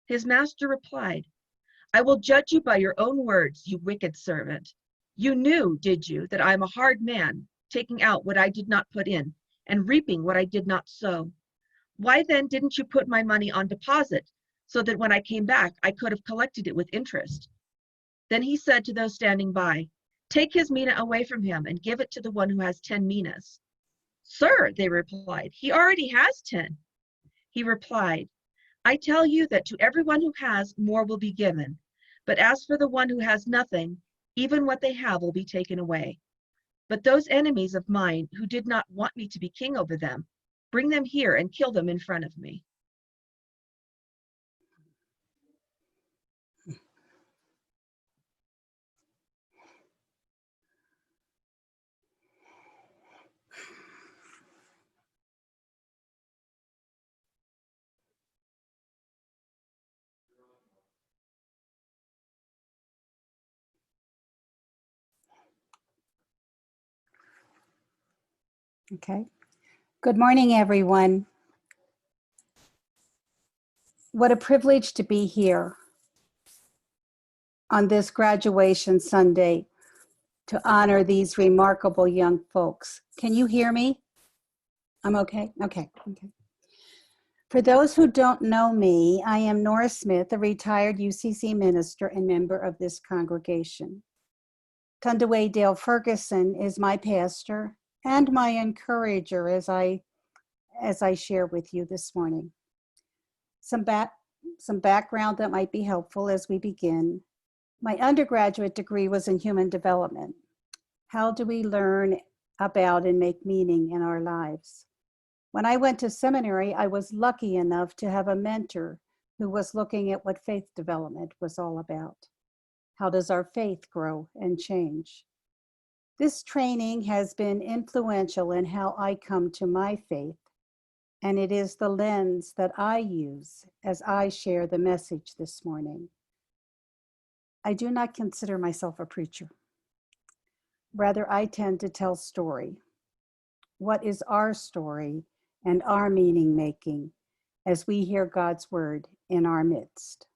His master replied, I will judge you by your own words, you wicked servant. You knew, did you, that I am a hard man, taking out what I did not put in and reaping what I did not sow? Why then didn't you put my money on deposit so that when I came back, I could have collected it with interest? Then he said to those standing by, take his mina away from him and give it to the one who has 10 minas. Sir, they replied, he already has 10. He replied, I tell you that to everyone who has, more will be given. But as for the one who has nothing, even what they have will be taken away. But those enemies of mine who did not want me to be king over them, bring them here and kill them in front of me. Okay. Good morning, everyone. What a privilege to be here on this graduation Sunday to honor these remarkable young folks. Can you hear me? I'm okay? Okay. For those who don't know me, I am Nora Smith, a retired UCC minister and member of this congregation. Tundaway Dale Ferguson is my pastor and my encourager as I share with you this morning. Some background that might be helpful as we begin. My undergraduate degree was in human development. How do we learn about and make meaning in our lives? When I went to seminary, I was lucky enough to have a mentor who was looking at what faith development was all about. How does our faith grow and change? This training has been influential in how I come to my faith, and it is the lens that I use as I share the message this morning. I do not consider myself a preacher. Rather, I tend to tell story. What is our story and our meaning making as we hear God's word in our midst?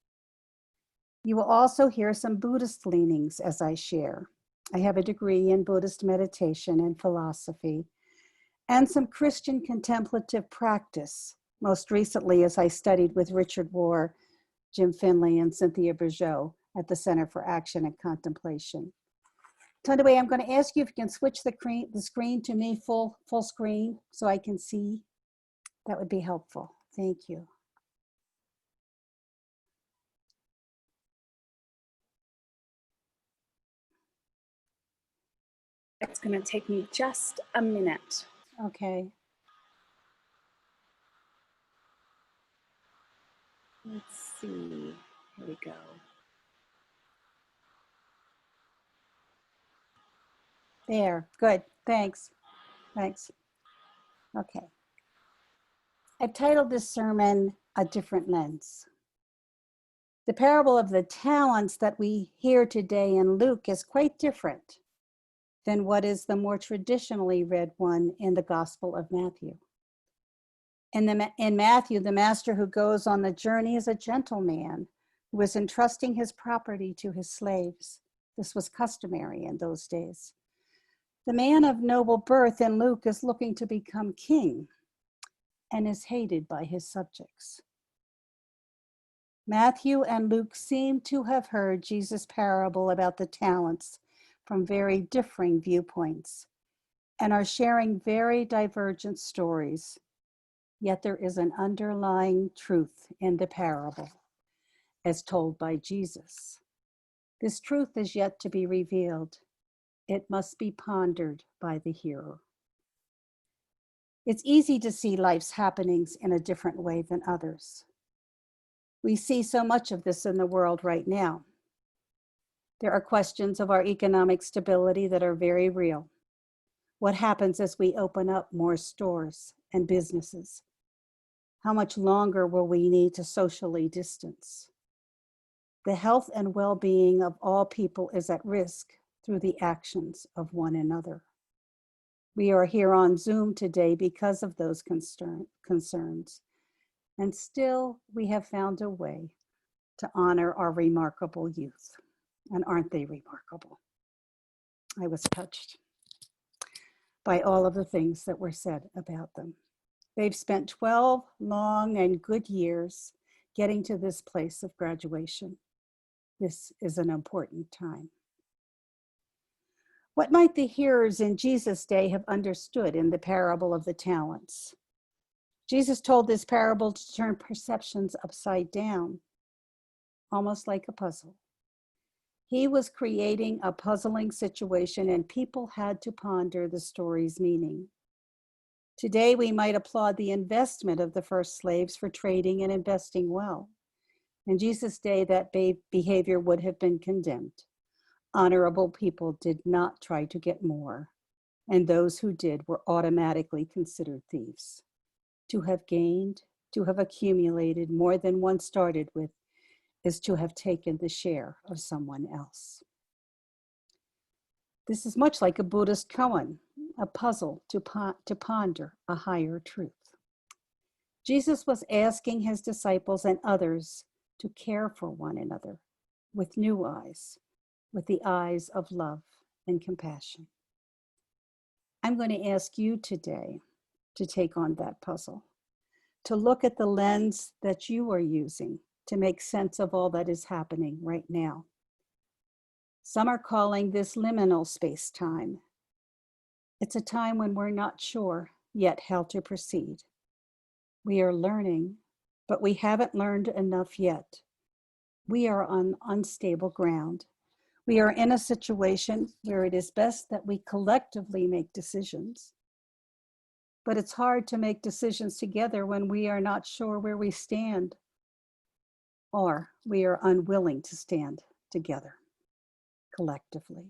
You will also hear some Buddhist leanings as I share. I have a degree in Buddhist meditation and philosophy, and some Christian contemplative practice, most recently as I studied with Richard Rohr, Jim Finley, and Cynthia Bourgeot at the Center for Action and Contemplation. Tundaway, I'm going to ask you if you can switch the screen to me full screen so I can see. That would be helpful. Thank you. It's going to take me just a minute. Okay. Let's see. Here we go. There. Good. Thanks. Okay. I've titled this sermon, A Different Lens. The parable of the talents that we hear today in Luke is quite different than what is the more traditionally read one in the Gospel of Matthew. In Matthew, the master who goes on the journey is a gentleman who is entrusting his property to his slaves. This was customary in those days. The man of noble birth in Luke is looking to become king and is hated by his subjects. Matthew and Luke seem to have heard Jesus' parable about the talents from very differing viewpoints and are sharing very divergent stories. Yet there is an underlying truth in the parable as told by Jesus. This truth is yet to be revealed. It must be pondered by the hearer. It's easy to see life's happenings in a different way than others. We see so much of this in the world right now. There are questions of our economic stability that are very real. What happens as we open up more stores and businesses? How much longer will we need to socially distance? The health and well-being of all people is at risk through the actions of one another. We are here on Zoom today because of those concerns, and still we have found a way to honor our remarkable youth. And aren't they remarkable? I was touched by all of the things that were said about them. They've spent 12 long and good years getting to this place of graduation. This is an important time. What might the hearers in Jesus' day have understood in the parable of the talents? Jesus told this parable to turn perceptions upside down, almost like a puzzle. He was creating a puzzling situation, and people had to ponder the story's meaning. Today, we might applaud the investment of the first slaves for trading and investing well. In Jesus' day, that behavior would have been condemned. Honorable people did not try to get more, and those who did were automatically considered thieves. To have gained, to have accumulated more than one started with, is to have taken the share of someone else. This is much like a Buddhist koan, a puzzle to ponder a higher truth. Jesus was asking his disciples and others to care for one another with new eyes, with the eyes of love and compassion. I'm going to ask you today to take on that puzzle, to look at the lens that you are using to make sense of all that is happening right now. Some are calling this liminal space-time. It's a time when we're not sure yet how to proceed. We are learning, but we haven't learned enough yet. We are on unstable ground. We are in a situation where it is best that we collectively make decisions. But it's hard to make decisions together when we are not sure where we stand, or we are unwilling to stand together collectively.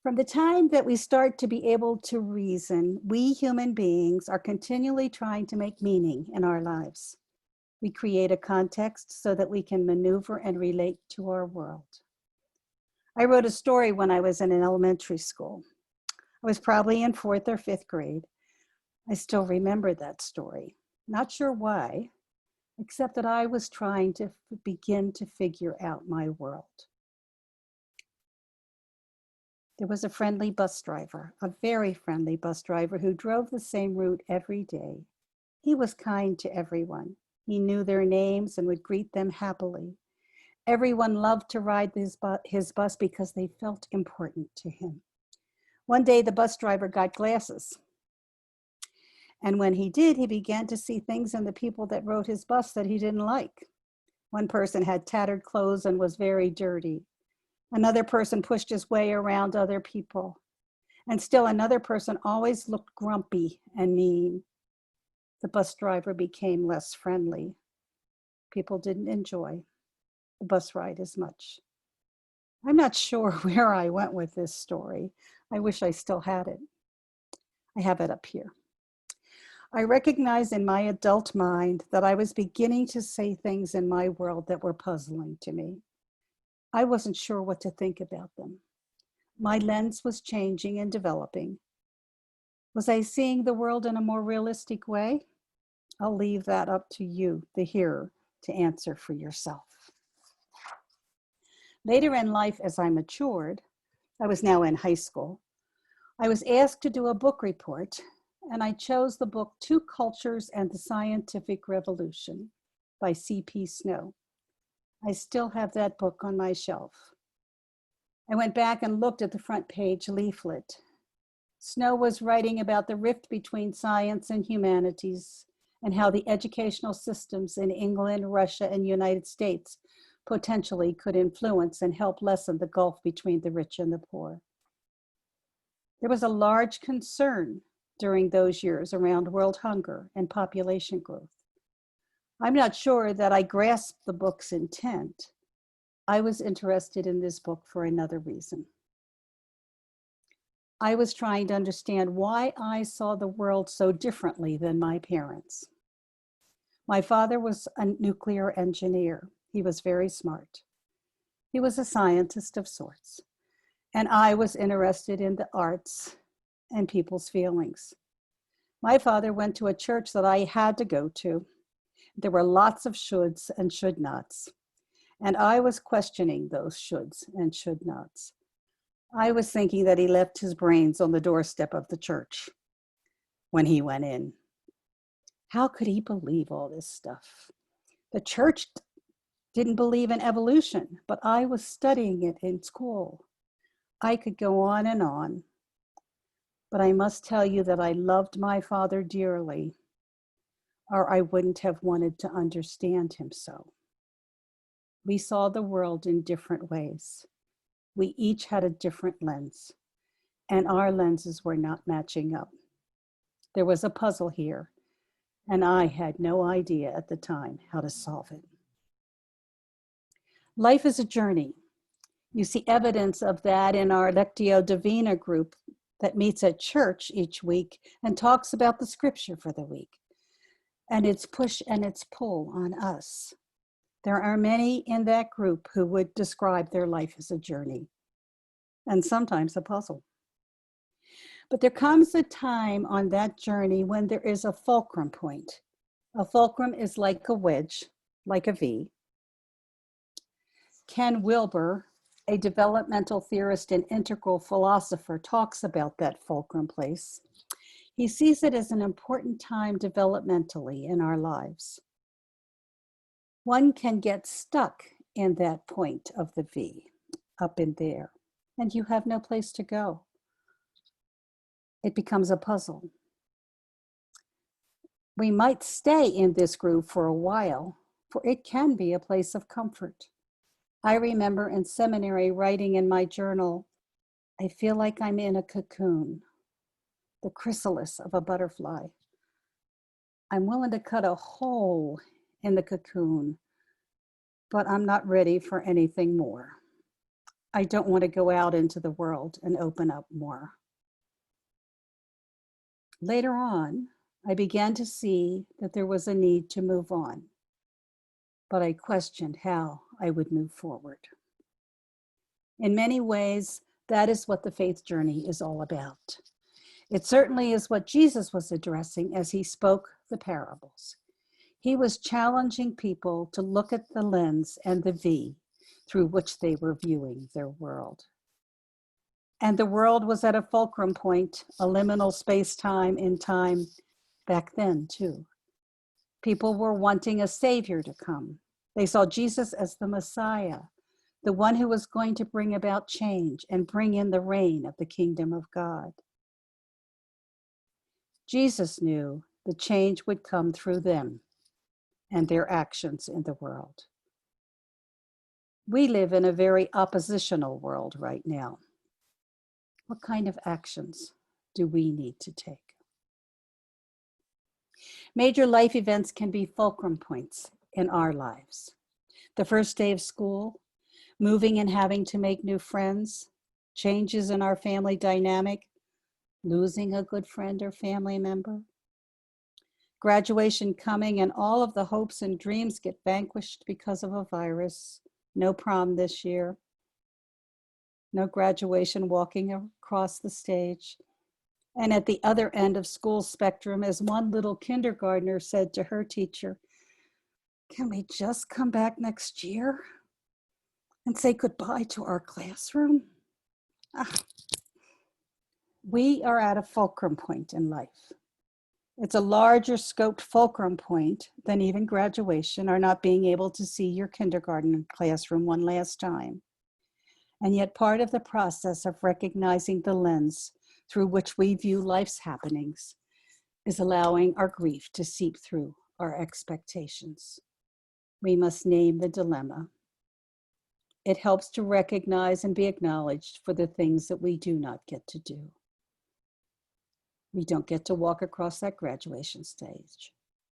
From the time that we start to be able to reason, we human beings are continually trying to make meaning in our lives. We create a context so that we can maneuver and relate to our world. I wrote a story when I was in an elementary school. I was probably in 4th or 5th grade. I still remember that story. Not sure why, except that I was trying to begin to figure out my world. There was a friendly bus driver, a very friendly bus driver who drove the same route every day. He was kind to everyone. He knew their names and would greet them happily. Everyone loved to ride his bus because they felt important to him. One day, the bus driver got glasses. And when he did, he began to see things in the people that rode his bus that he didn't like. One person had tattered clothes and was very dirty. Another person pushed his way around other people. And still another person always looked grumpy and mean. The bus driver became less friendly. People didn't enjoy the bus ride as much. I'm not sure where I went with this story. I wish I still had it. I have it up here. I recognized in my adult mind that I was beginning to say things in my world that were puzzling to me. I wasn't sure what to think about them. My lens was changing and developing. Was I seeing the world in a more realistic way? I'll leave that up to you, the hearer, to answer for yourself. Later in life, as I matured, I was now in high school, I was asked to do a book report, and I chose the book Two Cultures and the Scientific Revolution by C.P. Snow. I still have that book on my shelf. I went back and looked at the front page leaflet. Snow was writing about the rift between science and humanities and how the educational systems in England, Russia, and United States potentially could influence and help lessen the gulf between the rich and the poor. There was a large concern during those years around world hunger and population growth. I'm not sure that I grasped the book's intent. I was interested in this book for another reason. I was trying to understand why I saw the world so differently than my parents. My father was a nuclear engineer. He was very smart. He was a scientist of sorts. And I was interested in the arts and people's feelings. My father went to a church that I had to go to. There were lots of shoulds and should nots. And I was questioning those shoulds and should nots. I was thinking that he left his brains on the doorstep of the church when he went in. How could he believe all this stuff? The church didn't believe in evolution, but I was studying it in school. I could go on, but I must tell you that I loved my father dearly, or I wouldn't have wanted to understand him so. We saw the world in different ways. We each had a different lens, and our lenses were not matching up. There was a puzzle here, and I had no idea at the time how to solve it. Life is a journey. You see evidence of that in our Lectio Divina group that meets at church each week and talks about the scripture for the week, and its push and its pull on us. There are many in that group who would describe their life as a journey, and sometimes a puzzle. But there comes a time on that journey when there is a fulcrum point. A fulcrum is like a wedge, like a V. Ken Wilber, a developmental theorist and integral philosopher, talks about that fulcrum place. He sees it as an important time developmentally in our lives. One can get stuck in that point of the V, up in there, and you have no place to go. It becomes a puzzle. We might stay in this groove for a while, for it can be a place of comfort. I remember in seminary writing in my journal, I feel like I'm in a cocoon, the chrysalis of a butterfly. I'm willing to cut a hole in the cocoon, but I'm not ready for anything more. I don't want to go out into the world and open up more. Later on, I began to see that there was a need to move on, but I questioned how I would move forward. In many ways, that is what the faith journey is all about. It certainly is what Jesus was addressing as he spoke the parables. He was challenging people to look at the lens and the V through which they were viewing their world. And the world was at a fulcrum point, a liminal space-time in time back then too. People were wanting a savior to come. They saw Jesus as the Messiah, the one who was going to bring about change and bring in the reign of the kingdom of God. Jesus knew the change would come through them and their actions in the world. We live in a very oppositional world right now. What kind of actions do we need to take? Major life events can be fulcrum points in our lives. The first day of school, moving and having to make new friends, changes in our family dynamic, losing a good friend or family member, graduation coming and all of the hopes and dreams get vanquished because of a virus, no prom this year, no graduation walking across the stage. And at the other end of school spectrum, as one little kindergartner said to her teacher, "Can we just come back next year and say goodbye to our classroom?" We are at a fulcrum point in life. It's a larger scoped fulcrum point than even graduation or not being able to see your kindergarten classroom one last time. And yet part of the process of recognizing the lens through which we view life's happenings is allowing our grief to seep through our expectations. We must name the dilemma. It helps to recognize and be acknowledged for the things that we do not get to do. We don't get to walk across that graduation stage.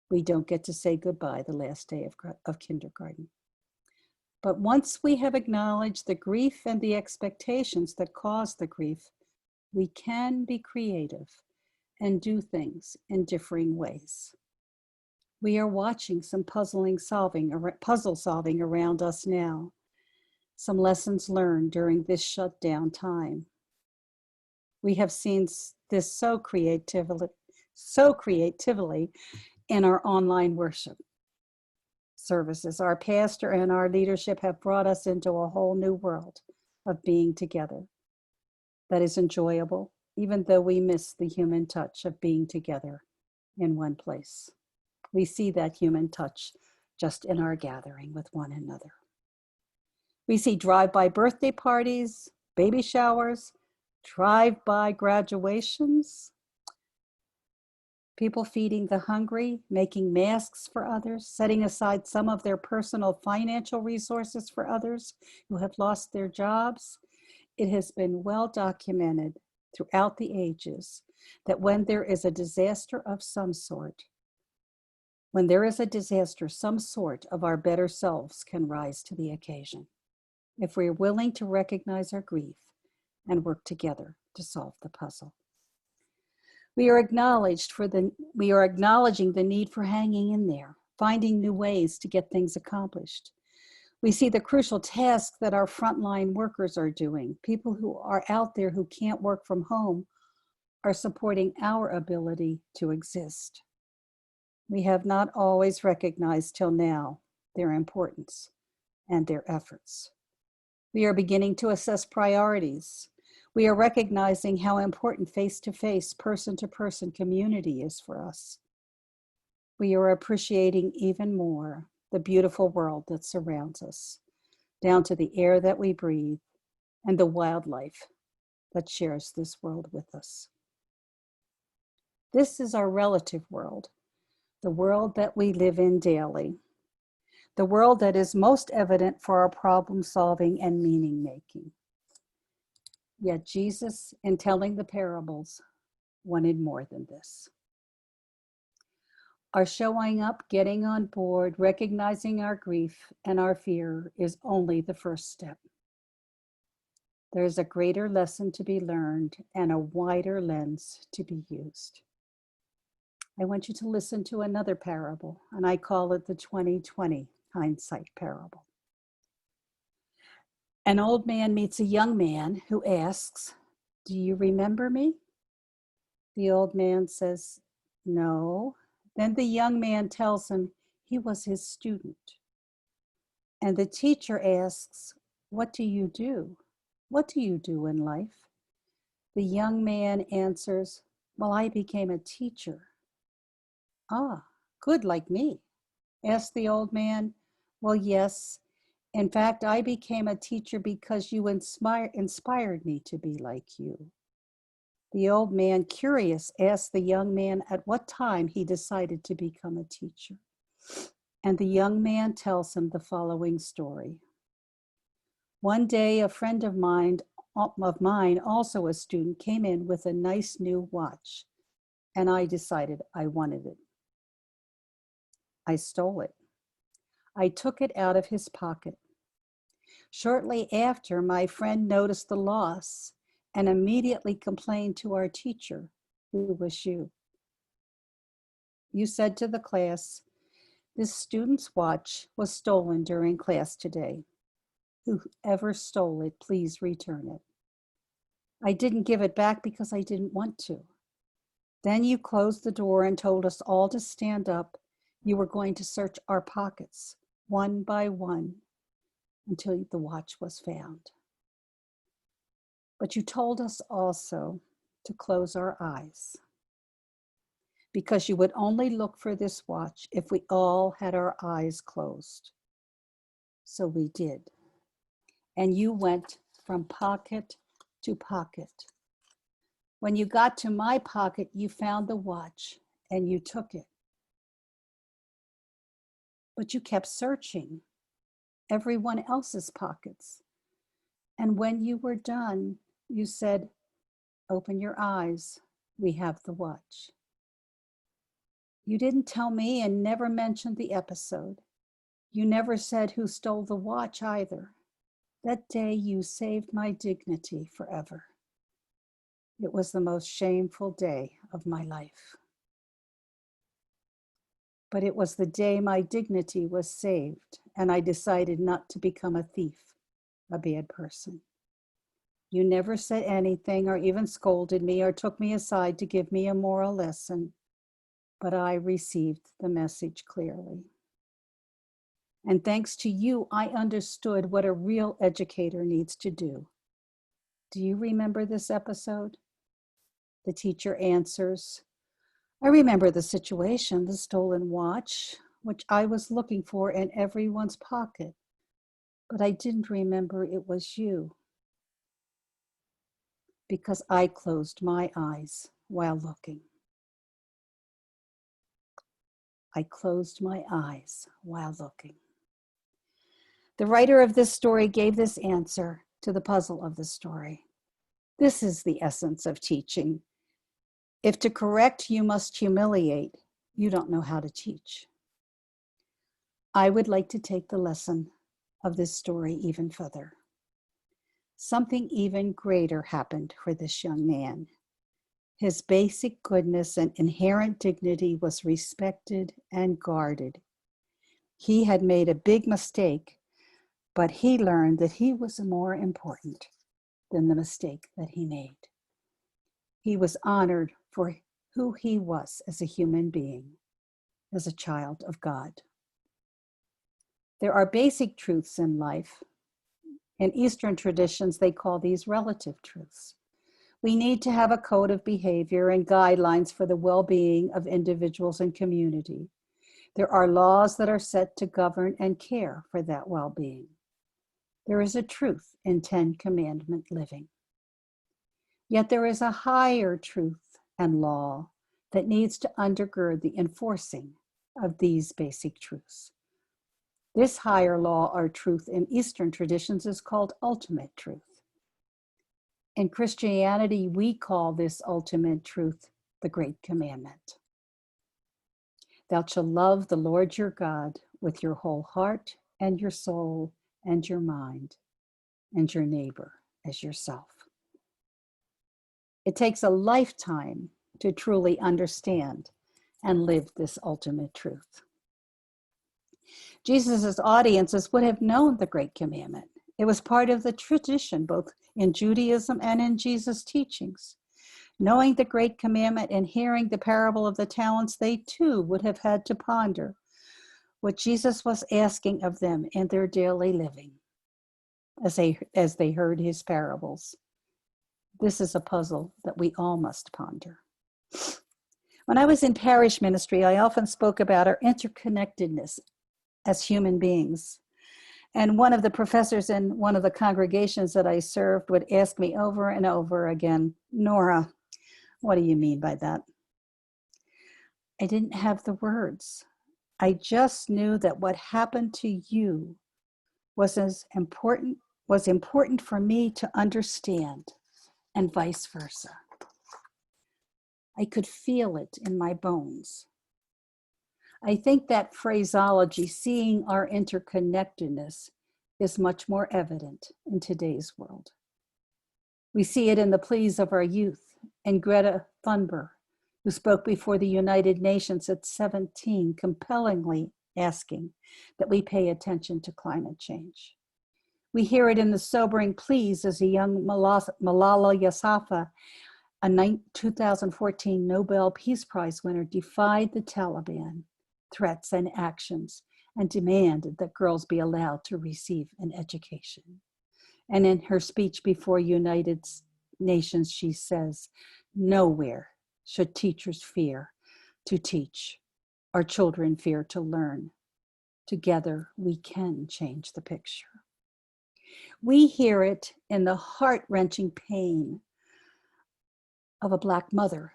We don't get to say goodbye the last day of kindergarten. But once we have acknowledged the grief and the expectations that cause the grief, we can be creative and do things in differing ways. We are watching some puzzle solving around us now, some lessons learned during this shutdown time. We have seen this so creatively in our online worship. services. Our pastor and our leadership have brought us into a whole new world of being together that is enjoyable, even though we miss the human touch of being together in one place. We see that human touch just in our gathering with one another. We see drive-by birthday parties, baby showers, drive-by graduations, people feeding the hungry, making masks for others, setting aside some of their personal financial resources for others who have lost their jobs. It has been well documented throughout the ages that when there is a disaster of some sort, some sort of our better selves can rise to the occasion if we're willing to recognize our grief and work together to solve the puzzle. We are acknowledging the need for hanging in there, finding new ways to get things accomplished. We see the crucial task that our frontline workers are doing. People who are out there who can't work from home are supporting our ability to exist. We have not always recognized till now their importance and their efforts. We are beginning to assess priorities. We are recognizing how important face-to-face, person-to-person community is for us. We are appreciating even more the beautiful world that surrounds us, down to the air that we breathe and the wildlife that shares this world with us. This is our relative world, the world that we live in daily, the world that is most evident for our problem solving and meaning making. Yet Jesus, in telling the parables, wanted more than this. Our showing up, getting on board, recognizing our grief and our fear is only the first step. There's a greater lesson to be learned and a wider lens to be used. I want you to listen to another parable, and I call it the 2020 hindsight parable. An old man meets a young man who asks, "Do you remember me?" The old man says, "No." Then the young man tells him he was his student. And the teacher asks, "What do you do? What do you do in life?" The young man answers, "Well, I became a teacher." "Ah, good, like me?" asked the old man. "Well, yes. In fact, I became a teacher because you inspired me to be like you." The old man, curious, asked the young man at what time he decided to become a teacher. And the young man tells him the following story. One day, a friend of mine, also a student, came in with a nice new watch, and I decided I wanted it. I stole it. I took it out of his pocket. Shortly after, my friend noticed the loss and immediately complained to our teacher, who was you. You said to the class, "This student's watch was stolen during class today. Whoever stole it, please return it." I didn't give it back because I didn't want to. Then you closed the door and told us all to stand up. You were going to search our pockets one by one until the watch was found. But you told us also to close our eyes because you would only look for this watch if we all had our eyes closed. So we did. And you went from pocket to pocket. When you got to my pocket, you found the watch and you took it. But you kept searching everyone else's pockets. And when you were done, you said, "Open your eyes, we have the watch." You didn't tell me and never mentioned the episode. You never said who stole the watch either. That day you saved my dignity forever. It was the most shameful day of my life. But it was the day my dignity was saved, and I decided not to become a thief, a bad person. You never said anything or even scolded me or took me aside to give me a moral lesson, but I received the message clearly. And thanks to you, I understood what a real educator needs to do. Do you remember this episode? The teacher answers, I remember the situation, the stolen watch, which I was looking for in everyone's pocket, but I didn't remember it was you because I closed my eyes while looking. I closed my eyes while looking. The writer of this story gave this answer to the puzzle of the story. This is the essence of teaching. If to correct you must humiliate, you don't know how to teach. I would like to take the lesson of this story even further. Something even greater happened for this young man. His basic goodness and inherent dignity was respected and guarded. He had made a big mistake, but he learned that he was more important than the mistake that he made. He was honored for who he was as a human being, as a child of God. There are basic truths in life. In Eastern traditions, they call these relative truths. We need to have a code of behavior and guidelines for the well-being of individuals and community. There are laws that are set to govern and care for that well-being. There is a truth in 10 Commandment living. Yet there is a higher truth and law that needs to undergird the enforcing of these basic truths. This higher law or truth in Eastern traditions is called ultimate truth. In Christianity, we call this ultimate truth the Great Commandment. Thou shalt love the Lord your God with your whole heart and your soul and your mind, and your neighbor as yourself. It takes a lifetime to truly understand and live this ultimate truth. Jesus' audiences would have known the Great Commandment. It was part of the tradition, both in Judaism and in Jesus' teachings. Knowing the Great Commandment and hearing the parable of the talents, they too would have had to ponder what Jesus was asking of them in their daily living as they heard his parables. This is a puzzle that we all must ponder. When I was in parish ministry, I often spoke about our interconnectedness as human beings. And one of the professors in one of the congregations that I served would ask me over and over again, Nora, what do you mean by that? I didn't have the words. I just knew that what happened to you was important for me to understand, and vice versa. I could feel it in my bones. I think that phraseology, seeing our interconnectedness, is much more evident in today's world. We see it in the pleas of our youth and Greta Thunberg, who spoke before the United Nations at 17, compellingly asking that we pay attention to climate change. We hear it in the sobering pleas as a young Malala Yousafzai, a 2014 Nobel Peace Prize winner, defied the Taliban threats and actions and demanded that girls be allowed to receive an education. And in her speech before United Nations, she says, nowhere should teachers fear to teach or children fear to learn. Together, we can change the picture. We hear it in the heart-wrenching pain of a Black mother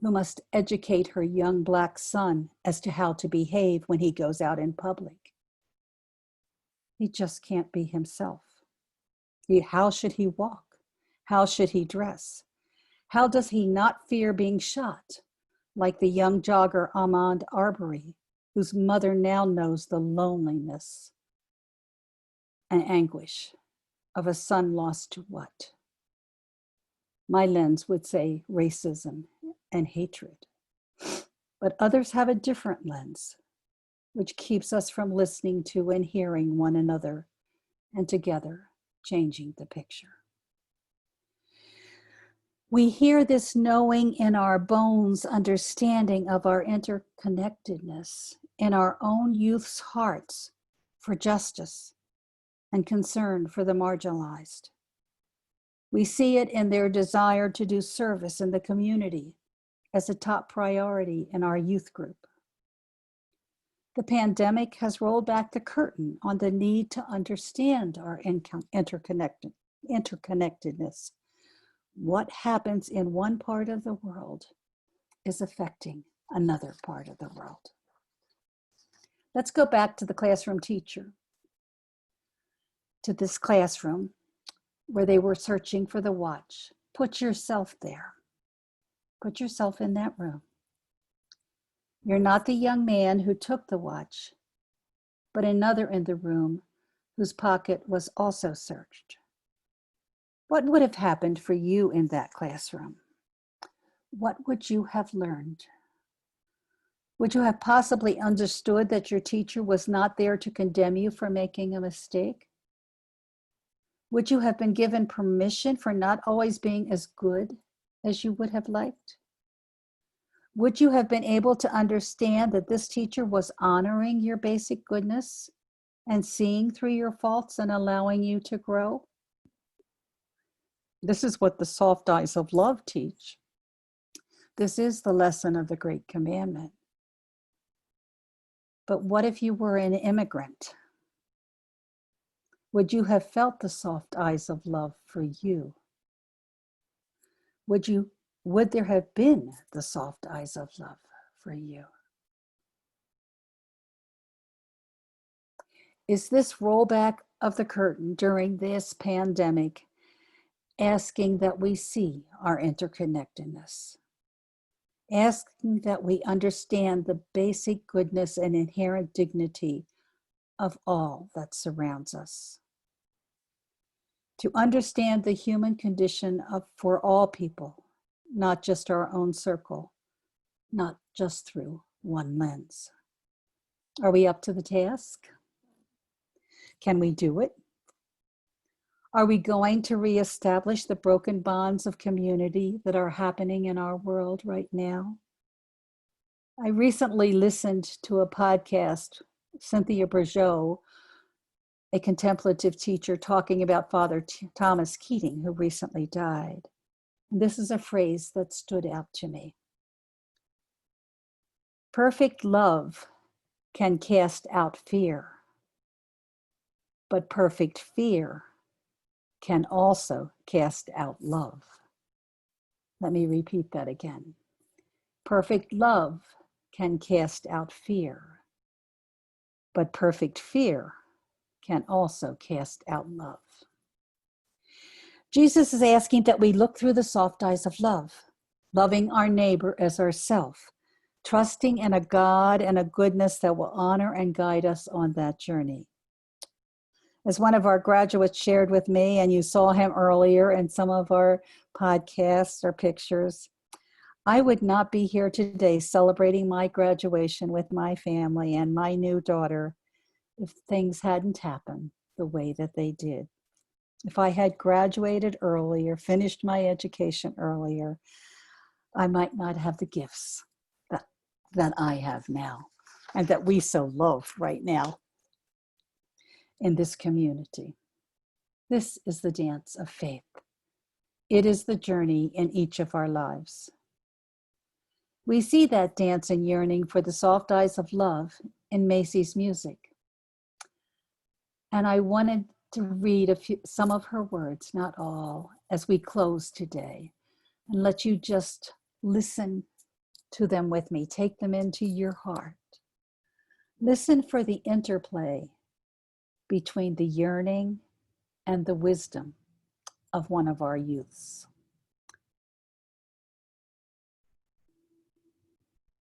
who must educate her young Black son as to how to behave when he goes out in public. He just can't be himself. How should he walk? How should he dress? How does he not fear being shot, like the young jogger Ahmaud Arbery, whose mother now knows the loneliness and anguish of a son lost to what? My lens would say racism and hatred. But others have a different lens, which keeps us from listening to and hearing one another, and together changing the picture. We hear this knowing in our bones, understanding of our interconnectedness in our own youth's hearts for justice and concern for the marginalized. We see it in their desire to do service in the community as a top priority in our youth group. The pandemic has rolled back the curtain on the need to understand our interconnectedness. What happens in one part of the world is affecting another part of the world. Let's go back to the classroom teacher, to this classroom where they were searching for the watch. Put yourself there. Put yourself in that room. You're not the young man who took the watch, but another in the room whose pocket was also searched. What would have happened for you in that classroom? What would you have learned? Would you have possibly understood that your teacher was not there to condemn you for making a mistake? Would you have been given permission for not always being as good as you would have liked? Would you have been able to understand that this teacher was honoring your basic goodness and seeing through your faults and allowing you to grow? This is what the soft eyes of love teach. This is the lesson of the great commandment. But what if you were an immigrant? Would you have felt the soft eyes of love for you? Would there have been the soft eyes of love for you? Is this rollback of the curtain during this pandemic asking that we see our interconnectedness? Asking that we understand the basic goodness and inherent dignity of all that surrounds us? To understand the human condition for all people, not just our own circle, not just through one lens. Are we up to the task? Can we do it? Are we going to reestablish the broken bonds of community that are happening in our world right now? I recently listened to a podcast, Cynthia Bourgeault, a contemplative teacher, talking about Father Thomas Keating, who recently died. And this is a phrase that stood out to me. Perfect love can cast out fear, but perfect fear can also cast out love. Let me repeat that again. Perfect love can cast out fear, but perfect fear can also cast out love. Jesus is asking that we look through the soft eyes of love, loving our neighbor as ourself, trusting in a God and a goodness that will honor and guide us on that journey. As one of our graduates shared with me, and you saw him earlier in some of our podcasts or pictures, I would not be here today celebrating my graduation with my family and my new daughter if things hadn't happened the way that they did. If I had graduated earlier, finished my education earlier, I might not have the gifts that I have now and that we so love right now in this community. This is the dance of faith. It is the journey in each of our lives. We see that dance and yearning for the soft eyes of love in Macy's music. And I wanted to read some of her words, not all, as we close today, and let you just listen to them with me. Take them into your heart. Listen for the interplay between the yearning and the wisdom of one of our youths.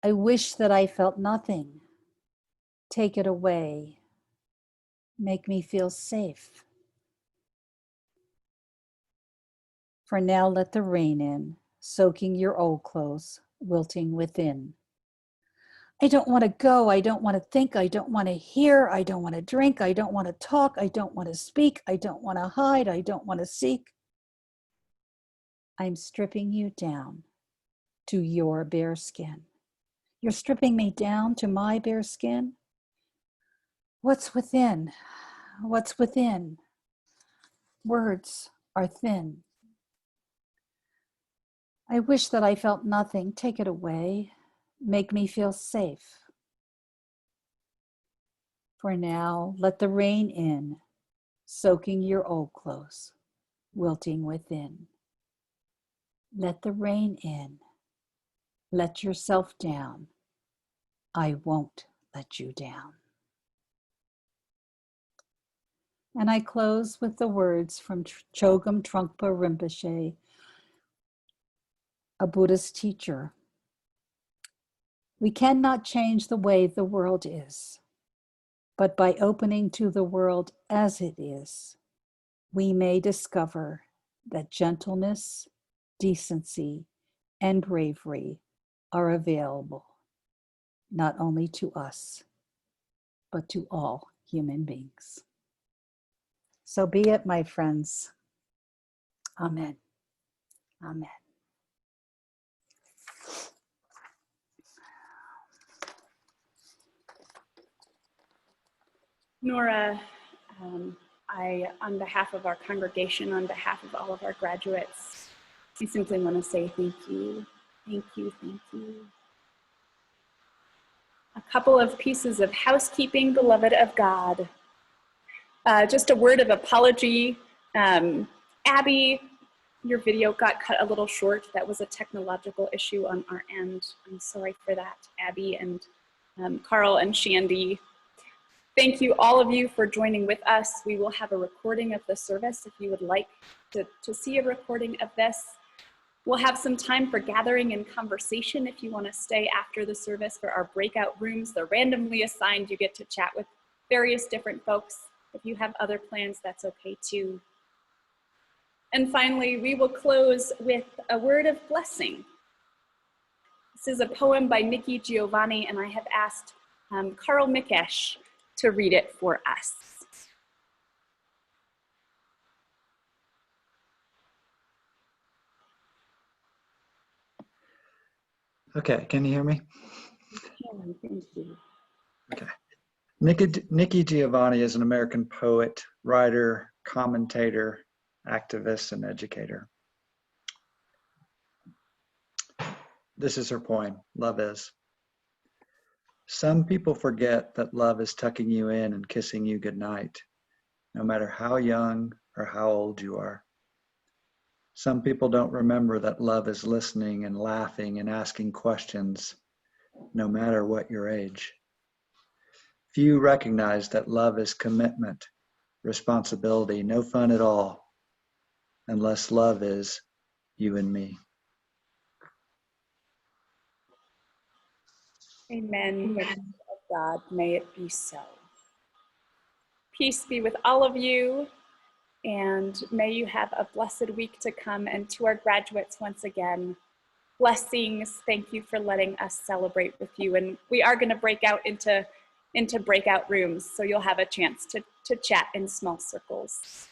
I wish that I felt nothing. Take it away. Make me feel safe. For now, let the rain in, soaking your old clothes, wilting within. I don't want to go. I don't want to think. I don't want to hear. I don't want to drink. I don't want to talk. I don't want to speak. I don't want to hide. I don't want to seek. I'm stripping you down to your bare skin. You're stripping me down to my bare skin. What's within? What's within? Words are thin. I wish that I felt nothing. Take it away. Make me feel safe. For now, let the rain in, soaking your old clothes, wilting within. Let the rain in. Let yourself down. I won't let you down. And I close with the words from Chogyam Trungpa Rinpoche, a Buddhist teacher. We cannot change the way the world is, but by opening to the world as it is, we may discover that gentleness, decency, and bravery are available, not only to us, but to all human beings. So be it, my friends. Amen. Amen. Nora, on behalf of our congregation, on behalf of all of our graduates, I simply want to say thank you, thank you, thank you. A couple of pieces of housekeeping, beloved of God. Just a word of apology. Abby, your video got cut a little short. That was a technological issue on our end. I'm sorry for that, Abby and Carl and Shandy. Thank you, all of you, for joining with us. We will have a recording of the service if you would like to see a recording of this. We'll have some time for gathering and conversation if you want to stay after the service for our breakout rooms. They're randomly assigned. You get to chat with various different folks. If you have other plans, that's okay too. And finally, we will close with a word of blessing. This is a poem by Nikki Giovanni, and I have asked Carl Mikesh to read it for us. Okay, can you hear me? Thank you. Okay. Nikki Giovanni is an American poet, writer, commentator, activist, and educator. This is her poem, Love Is. Some people forget that love is tucking you in and kissing you goodnight, no matter how young or how old you are. Some people don't remember that love is listening and laughing and asking questions, no matter what your age. Few recognize that love is commitment, responsibility, no fun at all, unless love is you and me. Amen. Amen. Of God, may it be so. Peace be with all of you, and may you have a blessed week to come. And to our graduates, once again, blessings. Thank you for letting us celebrate with you. And we are going to break out into breakout rooms, so you'll have a chance to chat in small circles.